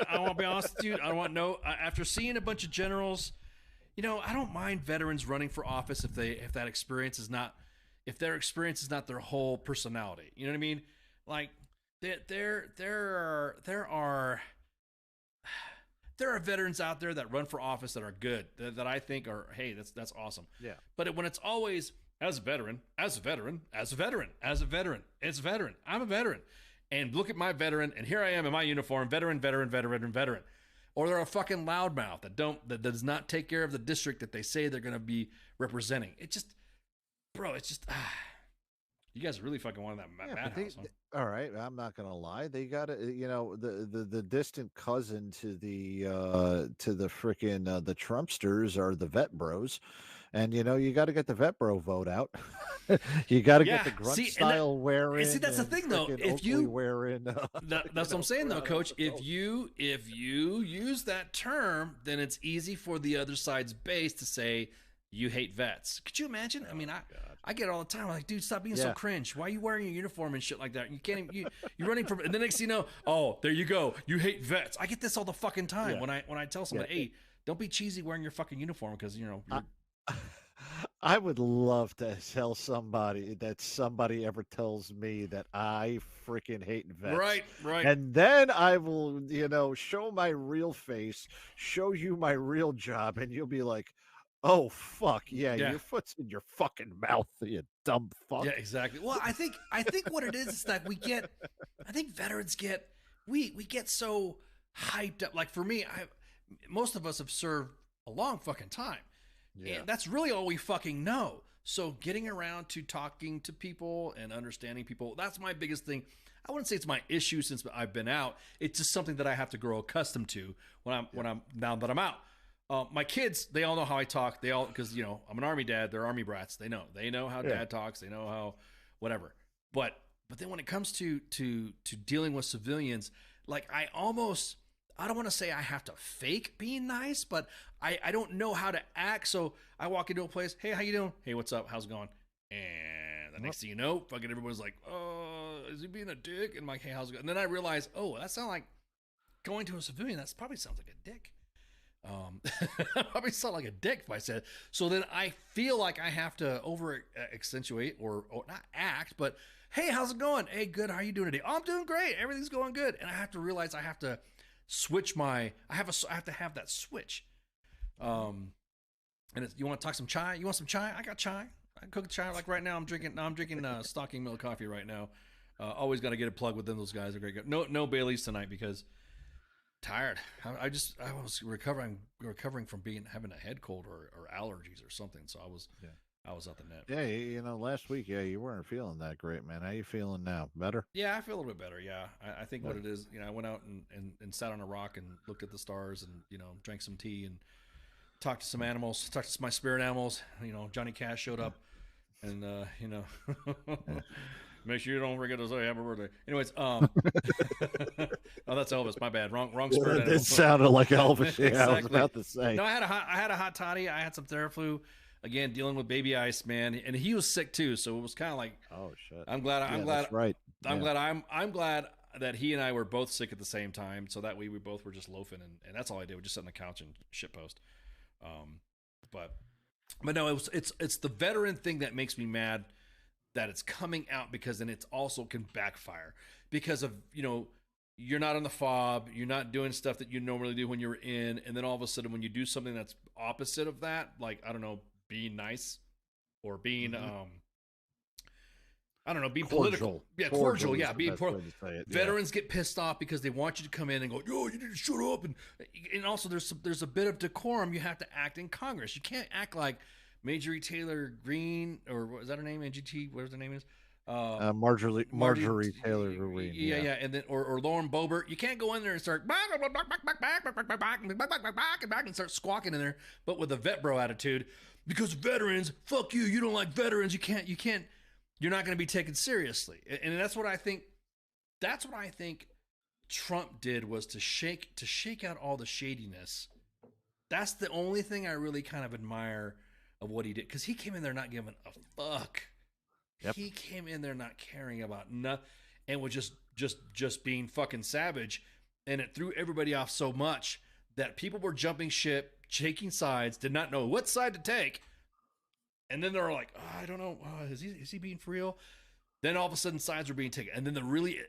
I want to be honest with you. I want after seeing a bunch of generals, I don't mind veterans running for office if their experience is not their whole personality. You know what I mean? Like there are veterans out there that run for office that are good, that I think are, hey, that's awesome. Yeah. But when it's always it's a veteran, I'm a veteran. And look at my veteran, and here I am in my uniform, veteran. Or they're a fucking loudmouth that does not take care of the district that they say they're going to be representing. You guys really fucking wanted that madhouse, huh? All right, I'm not gonna lie. They got the distant cousin to the freaking the Trumpsters are the vet bros, and you got to get the vet bro vote out. You got to get the grunt style wearing. See, that's the thing though. If you wearing, that's what I'm saying though, Coach. If you use that term, then it's easy for the other side's base to say you hate vets. Could you imagine? I mean, I get it all the time. I'm like, dude, stop being so cringe. Why are you wearing your uniform and shit like that? You can't even, you're running from, and the next thing you know, oh, there you go. You hate vets. I get this all the fucking time when I tell somebody, hey, don't be cheesy wearing your fucking uniform because, you're I would love to tell somebody that somebody ever tells me that I freaking hate vets. Right. And then I will, show my real face, show you my real job, and you'll be like, oh fuck yeah, your foot's in your fucking mouth, you dumb fuck. Yeah, exactly. Well, I think what it is that I think veterans we get so hyped up. Like for me, most of us have served a long fucking time. Yeah. And that's really all we fucking know. So getting around to talking to people and understanding people, that's my biggest thing. I wouldn't say it's my issue since I've been out. It's just something that I have to grow accustomed to now that I'm out. My kids, they all know how I talk. They all, because I'm an Army dad. They're Army brats. They know how dad talks. They know how whatever. But then when it comes to dealing with civilians, like I don't want to say I have to fake being nice, but I don't know how to act. So I walk into a place. Hey, how you doing? Hey, what's up? How's it going? And the next thing you know, fucking everybody's like, oh, is he being a dick? And I'm like, hey, how's it going? And then I realize, oh, that sounds like going to a civilian. That probably sounds like a dick. Probably sound like a dick if I said. So then I feel like I have to over accentuate or not act, but hey, how's it going? Hey, good. How are you doing today? Oh, I'm doing great. Everything's going good. And I have to realize I have to switch I have to have that switch. And you want to talk some chai? You want some chai? I got chai. I cook chai. Like right now, I'm drinking stocking milk coffee right now. Always got to get a plug with them. Those guys are great. No Baileys tonight because tired. I was recovering from having a head cold or allergies or something. So I was out the net. Yeah, last week, you weren't feeling that great, man. How you feeling now? Better? Yeah, I feel a little bit better. Yeah, I think what it is, I went out and sat on a rock and looked at the stars and drank some tea and talked to some animals, talked to my spirit animals. Johnny Cash showed up, and make sure you don't forget to say happy birthday. Anyways, oh, that's Elvis. My bad. Wrong spirit animal. It sounded like Elvis. Yeah, Exactly. I was about to say. No, I had a hot toddy. I had some Theraflu. Again, dealing with baby ice, man, and he was sick too. So it was kind of like, oh shit. I'm glad. That's right. I'm glad that he and I were both sick at the same time. So that way we both were just loafing, and that's all I did. We just sit on the couch and shit post. But no, it's the veteran thing that makes me mad that it's coming out, because then it's also can backfire because of you're not on the fob, you're not doing stuff that you normally do when you're in, and then all of a sudden when you do something that's opposite of that, like I don't know, being nice or being I don't know, being political. Yeah, cordial. Yeah, being veterans get pissed off because they want you to come in and go, yo, you need to shut up, and also there's a bit of decorum. You have to act in Congress. You can't act like Marjorie Taylor Greene, or what is that her name? NGT, whatever her name is. Marjorie Taylor Greene. Yeah, and then or Lauren Boebert. You can't go in there and start and start squawking in there, but with a vet bro attitude, because veterans, fuck you. You don't like veterans. You can't. You're not going to be taken seriously, and that's what I think. That's what I think Trump did, was to shake out all the shadiness. That's the only thing I really kind of admire of what he did, because he came in there not giving a fuck. Yep. He came in there not caring about nothing, and was just being fucking savage, and it threw everybody off so much that people were jumping ship, taking sides, did not know what side to take. And then they're like, oh, I don't know, is he being for real? Then all of a sudden sides were being taken. And then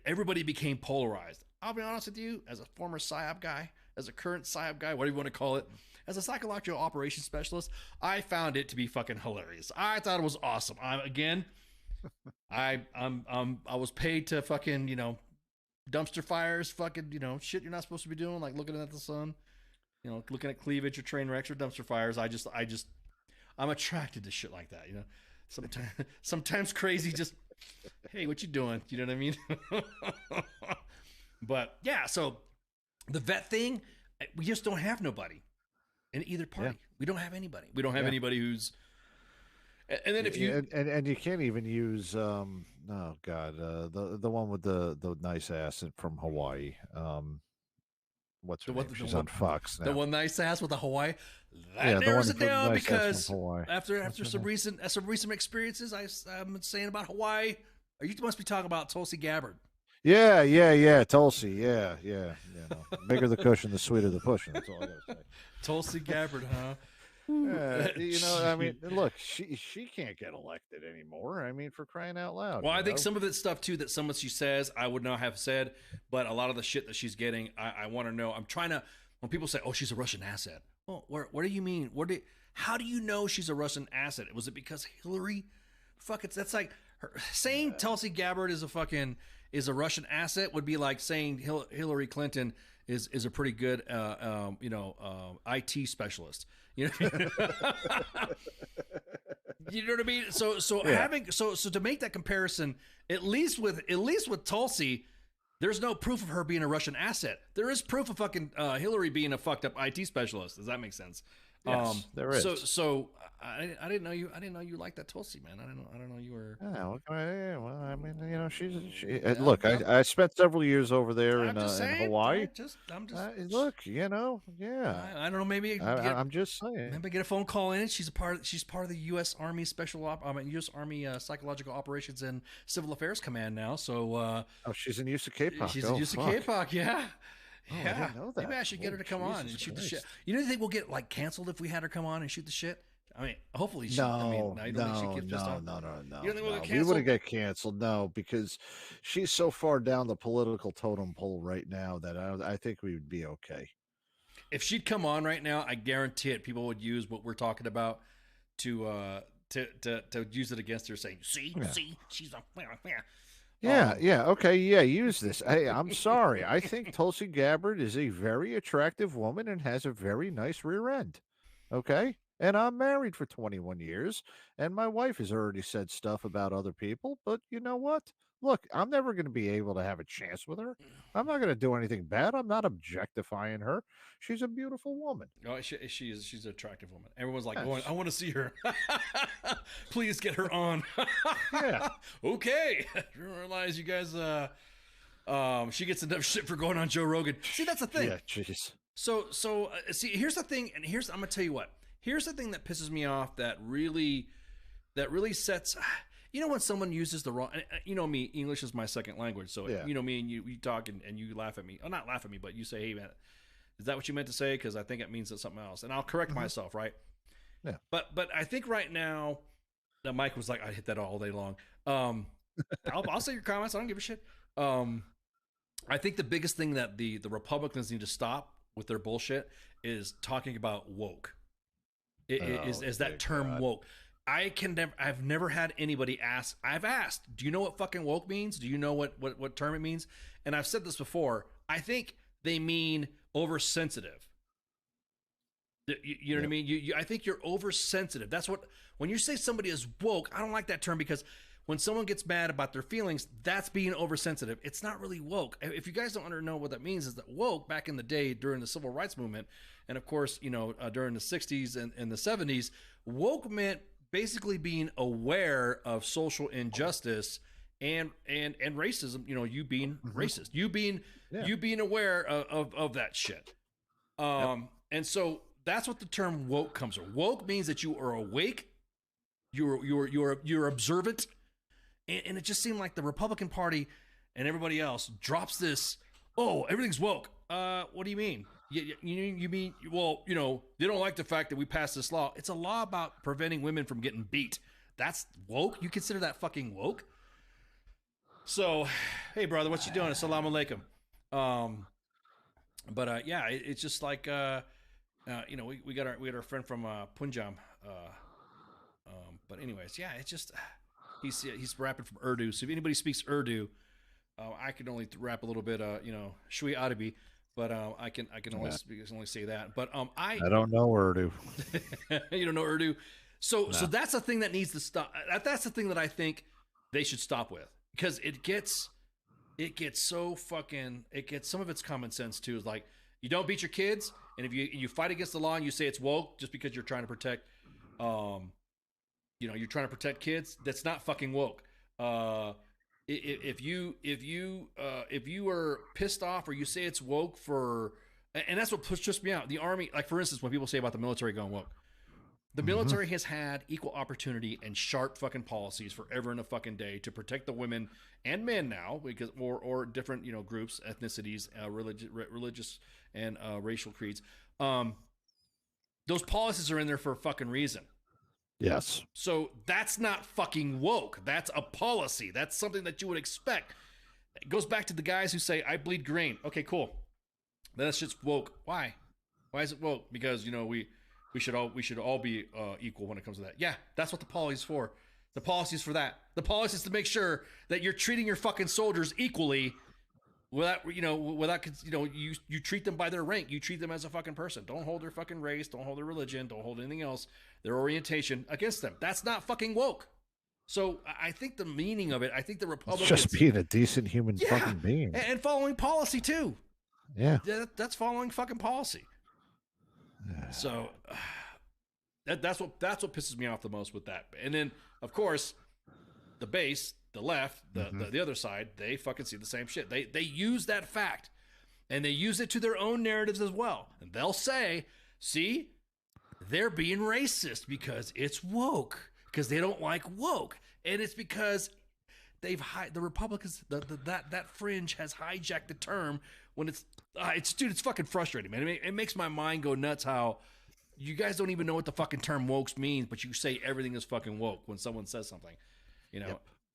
everybody became polarized. I'll be honest with you, as a former PSYOP guy, as a current PSYOP guy, whatever you want to call it, as a psychological operations specialist, I found it to be fucking hilarious. I thought it was awesome. I was paid to fucking, dumpster fires, fucking, shit you're not supposed to be doing, like looking at the sun, looking at cleavage or train wrecks or dumpster fires. I'm attracted to shit like that, Sometimes crazy, just, hey, what you doing? You know what I mean? But yeah, so the vet thing, we just don't have nobody in either party. Yeah. We don't have anybody. We don't have anybody who's. And then if you and you can't even use the one with the nice ass from Hawaii. What's her name? She's on Fox now. The one nice ass with the Hawaii. That narrows it down, because after some recent experiences, I'm saying about Hawaii. You must be talking about Tulsi Gabbard. Yeah, Tulsi. Yeah. Bigger the cushion, the sweeter the pushing. That's all I gotta say. Tulsi Gabbard, huh? I mean, look, she can't get elected anymore. I mean, for crying out loud. Well, I think some of the stuff too that some of she says I would not have said, but a lot of the shit that she's getting, I want to know. I'm trying to. When people say, "Oh, she's a Russian asset," well, what do you mean? How do you know she's a Russian asset? Was it because Hillary? Fuck it. That's like saying Tulsi Gabbard is a Russian asset would be like saying Hillary Clinton is a pretty good IT specialist. You know what I mean? So to make that comparison, at least with Tulsi, there's no proof of her being a Russian asset. There is proof of fucking Hillary being a fucked up IT specialist. Does that make sense? Yes, there is. So I didn't know you. I didn't know you liked that Tulsi, man. I don't know you were. Well, I mean, look, I spent several years over there in Hawaii. Look, I don't know. Maybe I'm just saying. Maybe get a phone call in. She's part of the U.S. Army U.S. Army Psychological Operations and Civil Affairs Command now. So she's in USACAPOC. She's in USACAPOC, yeah. Oh, I didn't know that. Maybe I should get her to come on and shoot the shit. You don't think we'll get canceled if we had her come on and shoot the shit? I mean, hopefully she. No. You don't think we'll get canceled? We wouldn't get canceled, no, because she's so far down the political totem pole right now that I think we would be okay. If she'd come on right now, I guarantee it. People would use what we're talking about to use it against her, saying, "See, she's a." Okay, use this. Hey, I'm sorry. I think Tulsi Gabbard is a very attractive woman and has a very nice rear end. Okay? And I'm married for 21 years, and my wife has already said stuff about other people. But you know what? Look, I'm never going to be able to have a chance with her. I'm not going to do anything bad. I'm not objectifying her. She's a beautiful woman. Oh, she's an attractive woman. Everyone's like Yes. going, I want to see her. Please get her on. Yeah. Okay. I didn't realize you guys. She gets enough shit for going on Joe Rogan. See, that's the thing. Yeah, jeez. So see, here's the thing, and I'm gonna tell you what. Here's the thing that pisses me off. That really sets. You know when someone uses the wrong. You know me, English is my second language. So Yeah. you know me, and you talk and you laugh at me. Oh, not laugh at me, but you say, "Hey man, is that what you meant to say?" Because I think it means something else, and I'll correct myself, right? Yeah. But I think right now, that Mike was like, I hit that all day long. I'll say your comments. I don't give a shit. I think the biggest thing that the Republicans need to stop with their bullshit is talking about woke. Is that term woke? I've never had anybody ask. I've asked, do you know what fucking woke means? Do you know what term it means? And I've said this before. I think they mean oversensitive. You know what I mean? I think you're oversensitive. That's what, when you say somebody is woke, I don't like that term, because when someone gets mad about their feelings, that's being oversensitive. It's not really woke. If you guys don't know what that means, is that woke back in the day during the civil rights movement, and of course, during the 60s and the 70s, woke meant basically being aware of social injustice and racism. You being racist, you being aware of that shit. And so that's what the term woke comes from. Woke means that you are awake, you're observant, and it just seemed like the Republican Party and everybody else drops this. Oh, everything's woke. What do you mean? You mean, well, they don't like the fact that we passed this law. It's a law about preventing women from getting beat. That's woke? You consider that fucking woke? So, hey brother, what you doing? Assalamu alaikum. Yeah, it's just like we got our friend from Punjab. But anyways, yeah, it's just he's rapping from Urdu. So if anybody speaks Urdu, I can only rap a little bit. Shui Arabi. But I can only say that. But I don't know Urdu. You don't know Urdu, so that's the thing that needs to stop. That's the thing that I think they should stop with, because it gets so fucking. It gets some of its common sense too. Is like, you don't beat your kids, and if you fight against the law and you say it's woke just because you're trying to protect, you're trying to protect kids. That's not fucking woke. If you are pissed off, or you say it's woke for, and that's what pushed me out. The Army, like for instance, when people say about the military going woke, the military has had equal opportunity and sharp fucking policies forever and a fucking day to protect the women and men now, because or different groups, ethnicities, religious and racial creeds. Those policies are in there for a fucking reason. Yes. So that's not fucking woke. That's a policy. That's something that you would expect. It goes back to the guys who say, I bleed green. Okay, cool. That shit's woke. Why? Why is it woke? Because, we should all be equal when it comes to that. Yeah, that's what the policy is for. The policy is for that. The policy is to make sure that you're treating your fucking soldiers equally without you treat them by their rank. You treat them as a fucking person. Don't hold their fucking race. Don't hold their religion. Don't hold anything else, their orientation, against them. That's not fucking woke. So I think the meaning of it, I think the Republicans... It's just being a decent human fucking being. And following policy, too. Yeah. That's following fucking policy. So that's what pisses me off the most with that. And then, of course, the base, the left, the other side, they fucking see the same shit. They use that fact, and they use it to their own narratives as well. And they'll say, see, they're being racist because it's woke, because they don't like woke. And it's because the Republicans, that fringe has hijacked the term when it's fucking frustrating, man. It makes my mind go nuts how you guys don't even know what the fucking term woke means, but you say everything is fucking woke when someone says something.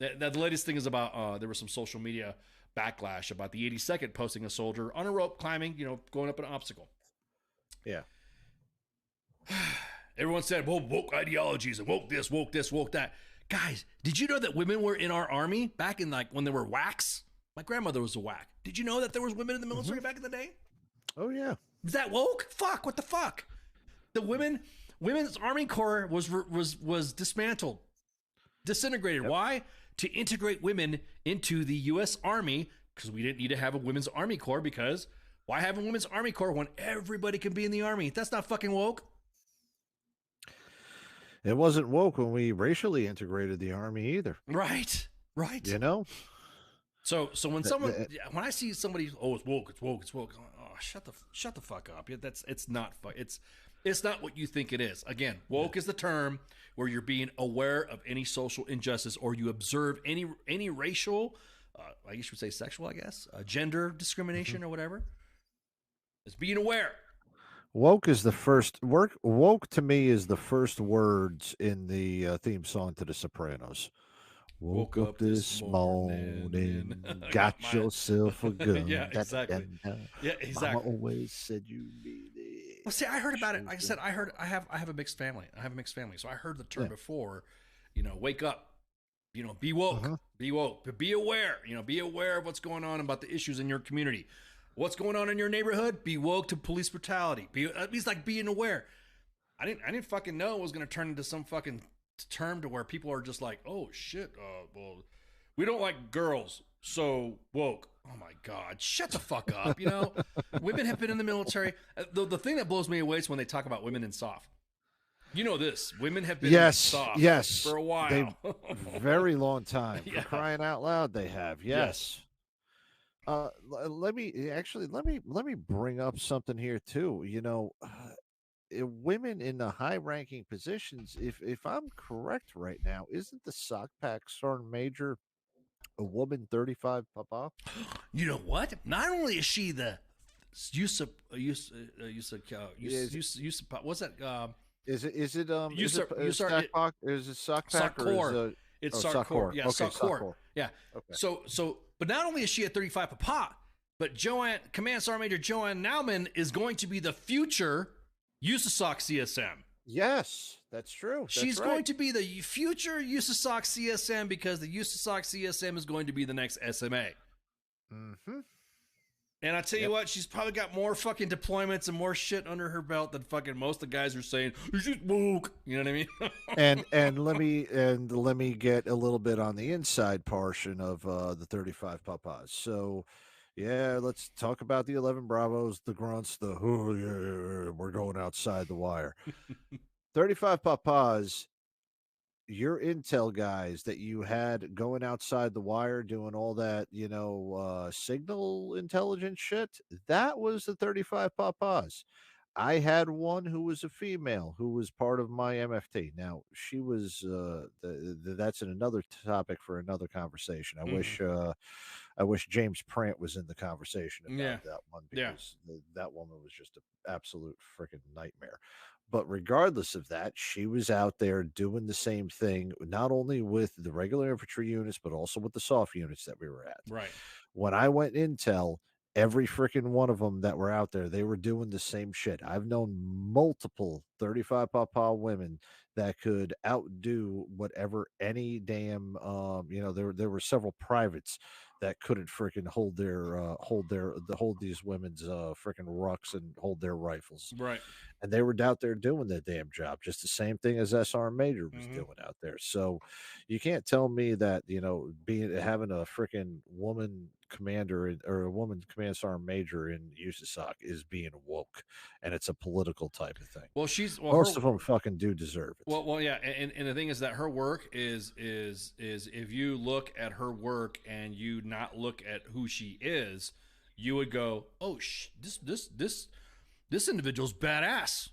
The latest thing is about there was some social media backlash about the 82nd posting a soldier on a rope climbing, going up an obstacle. Yeah. Everyone said, well, woke ideologies and woke this, woke that. Guys, did you know that women were in our army back in when there were WACs? My grandmother was a WAC. Did you know that there was women in the military back in the day? Oh, yeah. Is that woke? Fuck, what the fuck? The women Women's Army Corps was dismantled, disintegrated. Why? To integrate women into the U.S. Army, because we didn't need to have a Women's Army Corps. Because why have a Women's Army Corps when everybody can be in the Army? That's not fucking woke. It wasn't woke when we racially integrated the Army either. Right. You know? So when when I see somebody, oh, it's woke, oh, shut the fuck up. It's not what you think it is. Again, woke is the term where you're being aware of any social injustice, or you observe any racial, I guess you would say sexual, gender discrimination or whatever. It's being aware. Woke is the first woke to me is the first words in the theme song to The Sopranos. Woke up this morning, got yourself a gun. Yeah, exactly. Yeah, exactly. Mama always said you need it. Well, see, I heard about it. Like I said, I have a mixed family. So I heard the term before. Wake up. Be woke. Be woke. But be aware. Be aware of what's going on about the issues in your community. What's going on in your neighborhood? Be woke to police brutality. At least like being aware. I didn't fucking know it was going to turn into some fucking term to where people are just like, oh shit, well, we don't like girls, so woke. Oh my God, shut the fuck up. Women have been in the military. The thing that blows me away is when they talk about women in SOF. This. Women have been in SOF for a while. Very long time. For crying out loud, they have. Yes. Let me bring up something here too. Women in the high-ranking positions, if I'm correct right now, isn't the SOC Pack Sergeant Major a woman, 35 Papa? You know what? Not only is she the what's that? Is it SOC Pack or it's SOC Corps? Yeah, SOC Corps. Yeah. Okay. So, but not only is she at 35 Papa, but Command Sergeant Major Joanne Nauman is going to be the future USASOC CSM. Yes, that's true. She's going to be the future USASOC CSM because the USASOC CSM is going to be the next SMA. Mm-hmm. And I tell you what, she's probably got more fucking deployments and more shit under her belt than fucking most of the guys are saying, "She's just woke." You know what I mean? and let me get a little bit on the inside portion of the 35 Papas. So, yeah, let's talk about the 11 Bravos, the grunts, we're going outside the wire. 35 Papas, your intel guys that you had going outside the wire doing all that, signal intelligence shit, that was the 35 Papas. I had one who was a female who was part of my MFT. Now, she was that's another topic for another conversation. I wish James Prant was in the conversation about that one, because that woman was just an absolute freaking nightmare. But regardless of that, she was out there doing the same thing, not only with the regular infantry units, but also with the soft units that we were at. Right. When I went intel, every freaking one of them that were out there, they were doing the same shit. I've known multiple 35 Papa women that could outdo whatever any damn, there were several privates that couldn't freaking hold these women's freaking rucks and hold their rifles. Right. And they were out there doing their damn job, just the same thing as SR Major was doing out there. So you can't tell me that, having a freaking woman commander or a woman command sergeant major in USASOC is being woke, and it's a political type of thing. Well, most of them fucking do deserve it. Well, yeah, and the thing is that her work is if you look at her work and you not look at who she is, you would go, oh, this individual's badass.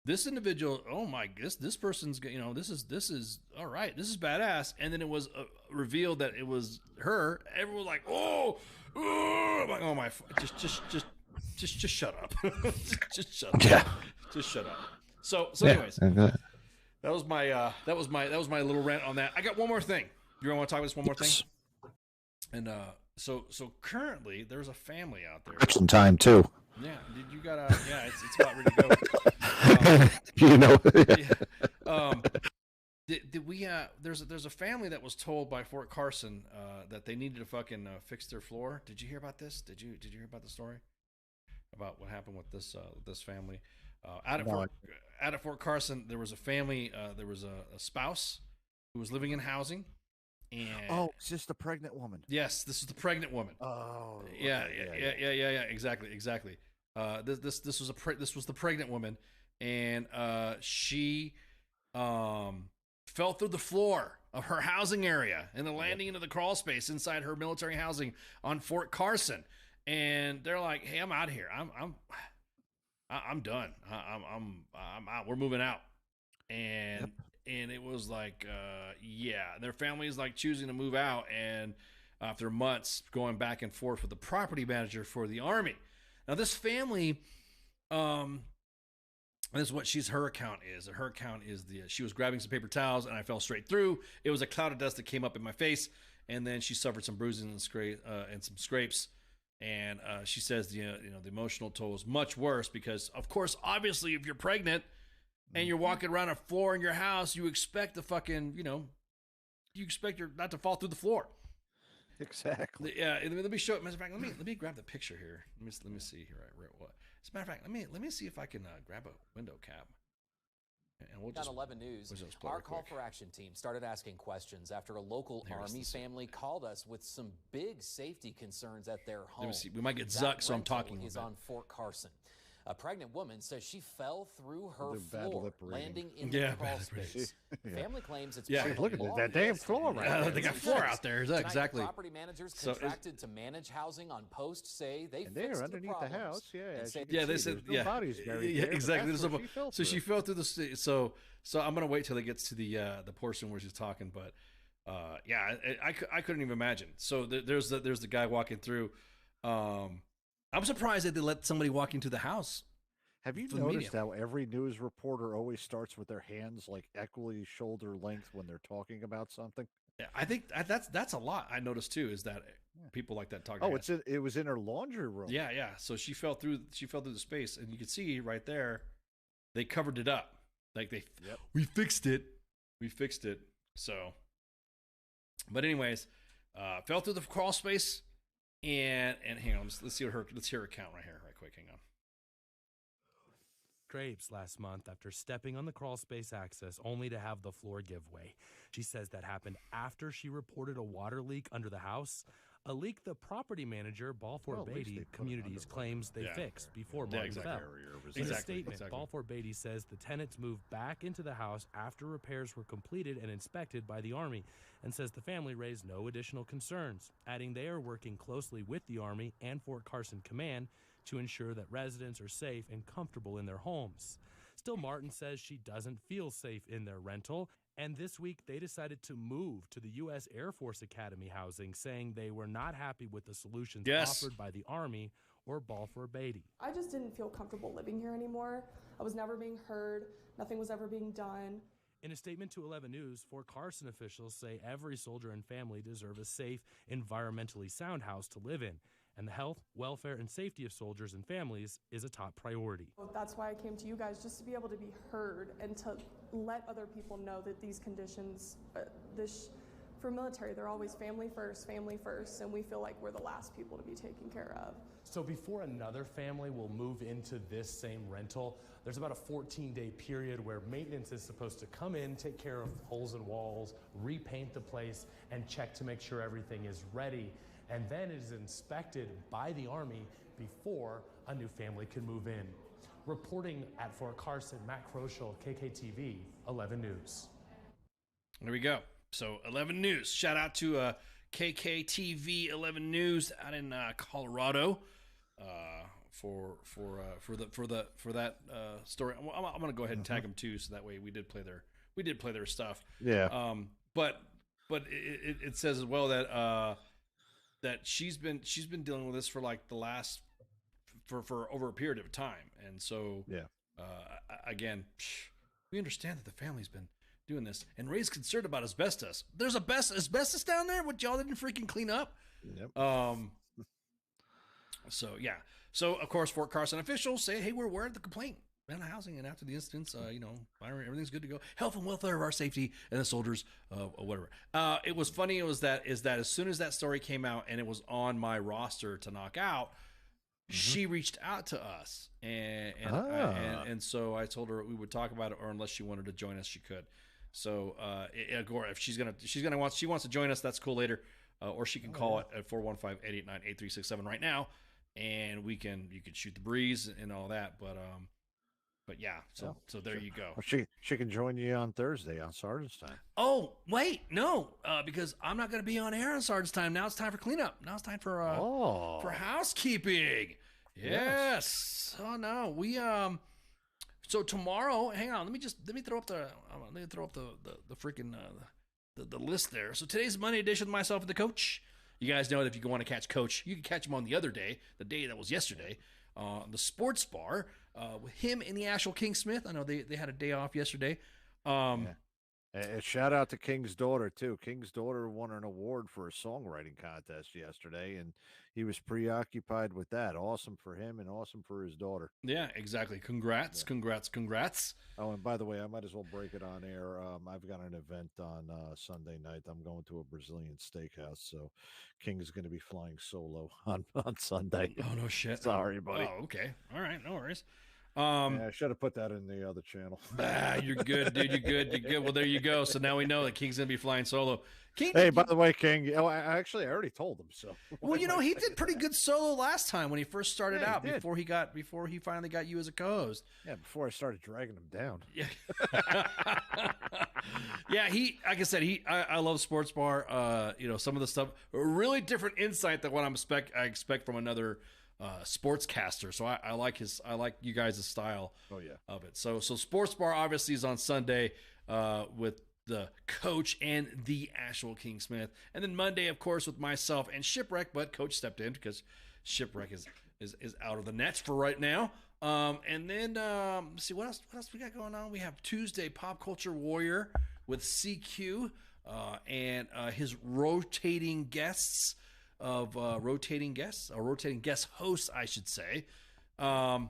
This individual, oh my, this person's, this is all right. This is badass. And then it was revealed that it was her. Everyone was like, oh, I'm like, oh my, just shut up. just shut up. Yeah. Just shut up. So anyways, that was my little rant on that. I got one more thing. You want to talk about this one more thing? And so currently there's a family out there. Some time too. Yeah, you got it's about ready to go. Did we? There's a family that was told by Fort Carson that they needed to fucking fix their floor. Did you hear about this? Did you hear about the story about what happened with this family? Out at Fort Carson, there was a family. There was a spouse who was living in housing. And it's just a pregnant woman. Yes, this is the pregnant woman. Oh, yeah. Exactly. This was the pregnant woman, and she fell through the floor of her housing area and the landing into the crawl space inside her military housing on Fort Carson. And they're like, "Hey, I'm out of here. I'm done. I'm out. We're moving out." And it was like, their family is like choosing to move out, and after months going back and forth with the property manager for the Army. Now this family, this is what her account is. Her account is she was grabbing some paper towels and I fell straight through. It was a cloud of dust that came up in my face, and then she suffered some bruising and some scrapes. And she says the emotional toll is much worse because, of course, obviously, if you're pregnant and you're walking around a floor in your house, you expect you expect not to fall through the floor. Exactly. Yeah. Let me show it. Matter of fact, let me grab the picture here. Let me see here. Right. What? As a matter of fact, let me see if I can grab a window cap. And we'll just, on 11 News, our Call for Action team started asking questions after a local Army family called us with some big safety concerns at their home. Let me see. We might get Zuck, so I'm talking. Is on Fort Carson. A pregnant woman says she fell through her floor, landing in the crawl space. Family claims it's look at that damn floor right there. They got floor out there. Exactly. Property managers contracted to manage housing on post say they fixed they're underneath the house. They said bodies buried there, exactly. So she fell through the. So I'm gonna wait till it gets to the portion where she's talking, but I couldn't even imagine. So there's the guy walking through. I'm surprised that they let somebody walk into the house. Have you noticed how every news reporter always starts with their hands like equally shoulder length when they're talking about something? Yeah, I think that's a lot. I noticed too is that people like that talk. Oh, it was in her laundry room. Yeah. So she fell through the space, and you can see right there, they covered it up. Like we fixed it. So, but anyways, fell through the crawl space. And hang on, let's hear her account right here, right quick. Hang on. Scrapes last month after stepping on the crawl space access only to have the floor give way. She says that happened after she reported a water leak under the house. A leak the property manager, Balfour Beatty Communities, claims they fixed before Martin fell. In a statement, Balfour Beatty says the tenants moved back into the house after repairs were completed and inspected by the Army, and says the family raised no additional concerns, adding they are working closely with the Army and Fort Carson Command to ensure that residents are safe and comfortable in their homes. Still, Martin says she doesn't feel safe in their rental, and this week they decided to move to the U.S. Air Force Academy housing, saying they were not happy with the solutions offered by the Army or Balfour Beatty. I just didn't feel comfortable living here anymore. I was never being heard. Nothing was ever being done. In a statement to 11 News, Fort Carson officials say every soldier and family deserve a safe, environmentally sound house to live in, and the health, welfare, and safety of soldiers and families is a top priority. That's why I came to you guys, just to be able to be heard and to let other people know that these conditions, for military, they're always family first, and we feel like we're the last people to be taken care of. So before another family will move into this same rental, there's about a 14-day period where maintenance is supposed to come in, take care of holes in walls, repaint the place, and check to make sure everything is ready. And then it is inspected by the Army before a new family can move in. Reporting at Fort Carson, Matt Kroschel, KKTV, 11 News. There we go. So 11 News. Shout out to KKTV 11 News out in Colorado for that story. I'm going to go ahead and tag them too, so that way we did play their stuff. Yeah. But it says as well that that she's been dealing with this for like the last for over a period of time, and so again, we understand that the family's been doing this, and Ray's concerned about asbestos. There's asbestos down there, what y'all didn't freaking clean up. Yep. So of course, Fort Carson officials say, hey, we're aware of the complaint and housing, and after the incidents, everything's good to go. Health and welfare of our safety and the soldiers, whatever. It was funny. Is that as soon as that story came out and it was on my roster to knock out, she reached out to us, and so I told her we would talk about it, or unless she wanted to join us, she could. So if she wants to join us, that's cool later, or she can call it at 415-889-8367 right now, and you can shoot the breeze and all that. But yeah, so there you go. Well, she can join you on Thursday on Sergeant's Time. Oh wait, no, because I'm not going to be on air on Sergeant's Time. Now it's time for cleanup. Now it's time for housekeeping. Yes. Oh no, we So tomorrow, hang on. Let me throw up the freaking the list there. So today's Monday edition with myself and the coach. You guys know that if you want to catch Coach, you can catch him on the other day, the day that was yesterday, the sports bar with him and the actual King Smith. I know they had a day off yesterday. And shout out to King's daughter too. King's daughter won an award for a songwriting contest yesterday, and he was preoccupied with that. Awesome for him and awesome for his daughter. Yeah, exactly. Congrats. Oh, and by the way, I might as well break it on air. I've got an event on Sunday night. I'm going to a Brazilian steakhouse, so King is going to be flying solo on Sunday. Oh no shit. Sorry, buddy. Oh, okay. All right, no worries. I should have put that in the other channel. You're good, dude. You're good. Well, there you go. So now we know that King's gonna be flying solo. King, hey, by the way, King. Oh, I already told him so. Well, he did pretty good solo last time when he first started out. Before he finally got you as a co-host. Yeah, before I started dragging him down. Yeah. Yeah, like I said, I love Sports Bar. Some of the stuff, really different insight than what I expect from another sportscaster. So I like you guys' style of it. So Sports Bar obviously is on Sunday with the coach and the actual King Smith, and then Monday, of course, with myself and Shipwreck. But Coach stepped in because Shipwreck is out of the nets for right now. And then let's see what else we got going on. We have Tuesday Pop Culture Warrior with CQ and his rotating guests. Rotating guest hosts, I should say, and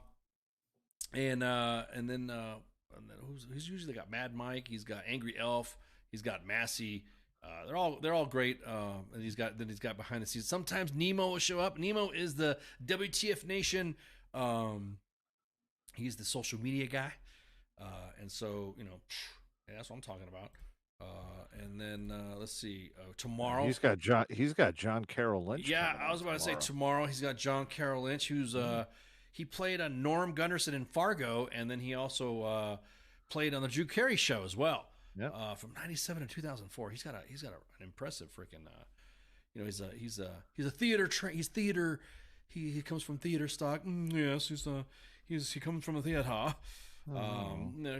then who's usually got Mad Mike, he's got Angry Elf, he's got Massey. They're all great. And he's got behind the scenes. Sometimes Nemo will show up. Nemo is the WTF Nation. He's the social media guy, and so that's what I'm talking about. And then let's see. Tomorrow he's got John Carroll Lynch. Yeah, I was about to say tomorrow he's got John Carroll Lynch, who's he played a Norm Gunderson in Fargo, and then he also played on the Drew Carey Show as well. Yeah. From '97 to 2004. He's got an impressive freaking. He's a theater. He's theater. He comes from theater stock. Yes, he comes from a theater.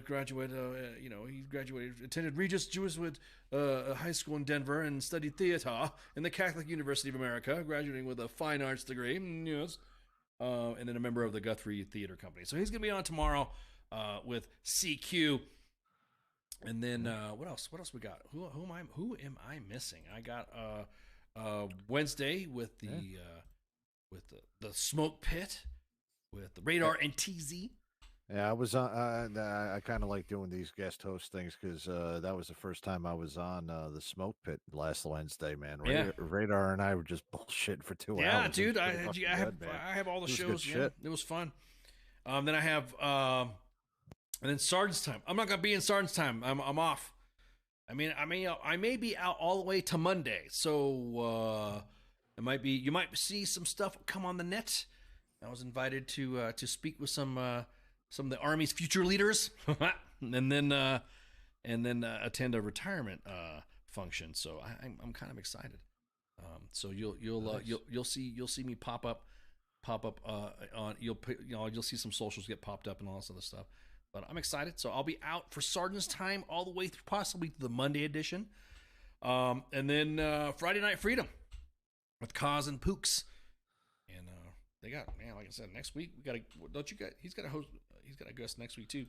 Graduated. He graduated, attended Regis Jesuit High School in Denver, and studied theater in the Catholic University of America, graduating with a fine arts degree. Yes, and then a member of the Guthrie Theater Company. So he's gonna be on tomorrow with CQ. And then what else? What else we got? Who am I missing? I got Wednesday with the Smoke Pit with the Radar and TZ. Yeah, I was on. I kind of like doing these guest host things because that was the first time I was on the Smoke Pit last Wednesday. Man, Radar and I were just bullshitting for 2 hours. Yeah, dude, I have all the shows. Yeah, it was fun. Then I have and then Sergeant's Time. I'm not gonna be in Sergeant's Time. I'm off. I may be out all the way to Monday, so you might see some stuff come on the net. I was invited to speak with some of the Army's future leaders, and then attend a retirement function. So I'm kind of excited. So you'll see me pop up on you'll see some socials get popped up and all this other stuff. But I'm excited. So I'll be out for Sergeant's Time all the way through possibly to the Monday edition, and then Friday Night Freedom with Kaz and Pooks. And they got, like I said, next week we he's got a host. He's got a guest next week too.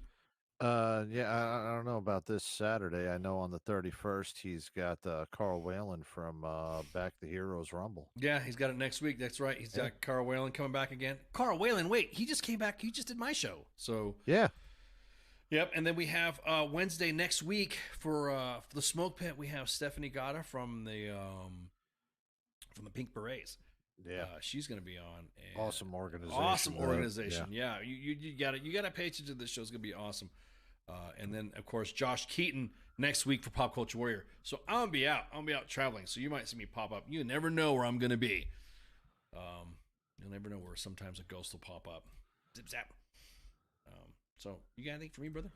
Yeah, I don't know about this Saturday. I know on the 31st he's got Carl Whalen from Back the Heroes Rumble. Yeah, he's got it next week. That's right. He's got Carl Whalen coming back again. Carl Whalen, wait, he just came back. He just did my show. So yeah. Yep, and then we have Wednesday next week for the Smoke Pit. We have Stephanie Gata from the Pink Berets. Yeah, she's going to be on. And awesome organization. Awesome organization. Yeah, you got to pay attention to this show. It's going to be awesome. And then of course Josh Keaton next week for Pop Culture Warrior. So I'm gonna be out. I'm gonna be out traveling. So you might see me pop up. You never know where I'm gonna be. You'll never know where sometimes a ghost will pop up. Zip zap. So you got anything for me, brother?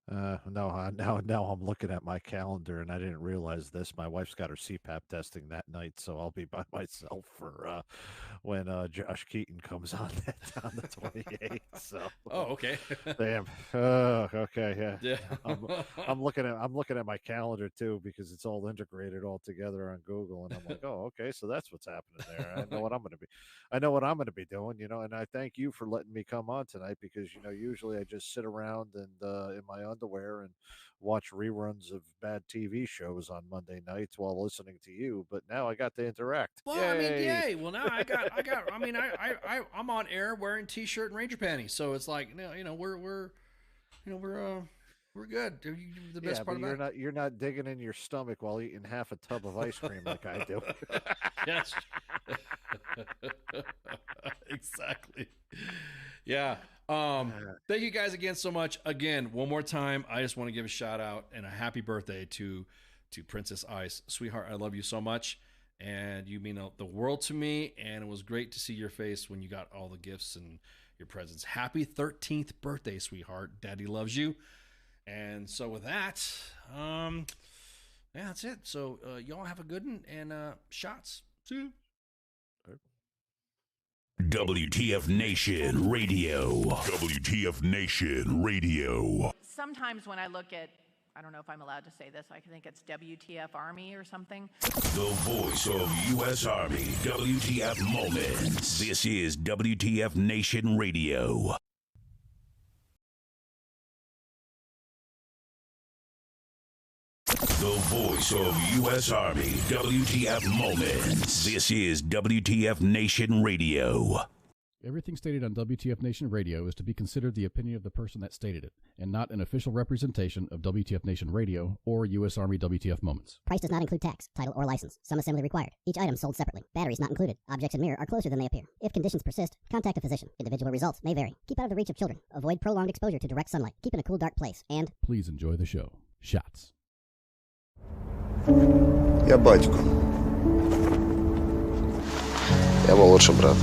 No, now I'm looking at my calendar and I didn't realize this. My wife's got her CPAP testing that night, so I'll be by myself for when Josh Keaton comes on the 28th. So okay. Damn. Okay, yeah. Yeah. I'm looking at my calendar too because it's all integrated all together on Google, and I'm like, oh, okay, so that's what's happening there. I know what I'm gonna be doing, and I thank you for letting me come on tonight because usually I just sit around and in my underwear and watch reruns of bad TV shows on Monday nights while listening to you, but now I got to interact. Well, Yay. I mean, yay. Well, now I'm on air wearing t-shirt and Ranger panties, so it's like, we're good. The best part about it. You're not digging in your stomach while eating half a tub of ice cream like I do. Yes. Exactly. Yeah. Thank you guys again so much. Again, one more time, I just want to give a shout out and a happy birthday to Princess Ice. Sweetheart, I love you so much, and you mean the world to me, and it was great to see your face when you got all the gifts and your presents. Happy 13th birthday, sweetheart. Daddy loves you. And so with that, yeah, that's it. So y'all have a good one, and shots. See you. WTF Nation Radio. WTF Nation Radio. Sometimes when I look at, I don't know if I'm allowed to say this, I think it's WTF Army or something. The voice of U.S. Army. WTF Moments. This is WTF Nation Radio. The voice of U.S. Army, WTF Moments. This is WTF Nation Radio. Everything stated on WTF Nation Radio is to be considered the opinion of the person that stated it, and not an official representation of WTF Nation Radio or U.S. Army WTF Moments. Price does not include tax, title, or license. Some assembly required. Each item sold separately. Batteries not included. Objects in mirror are closer than they appear. If conditions persist, contact a physician. Individual results may vary. Keep out of the reach of children. Avoid prolonged exposure to direct sunlight. Keep in a cool, dark place. And please enjoy the show. Shots. Я батько. Я молодший брат.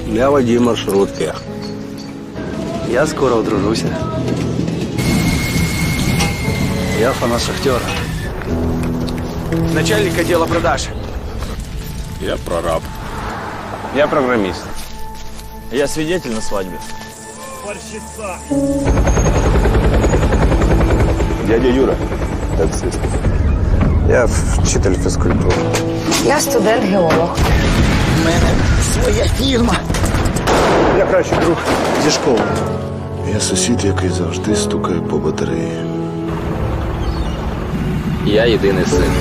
Я водій маршрутки. Я скоро одружуся. Я фанат шахтера. Начальник отдела продаж. Я прораб. Я программист. Я свидетель на свадьбе. Дядя Юра, таксист. Я вчитель фізкультури. Я студент-геолог. У мене своя фірма. Я кращий друг зі школи. Я сусід, який завжди стукає по батареї. Я єдиний син.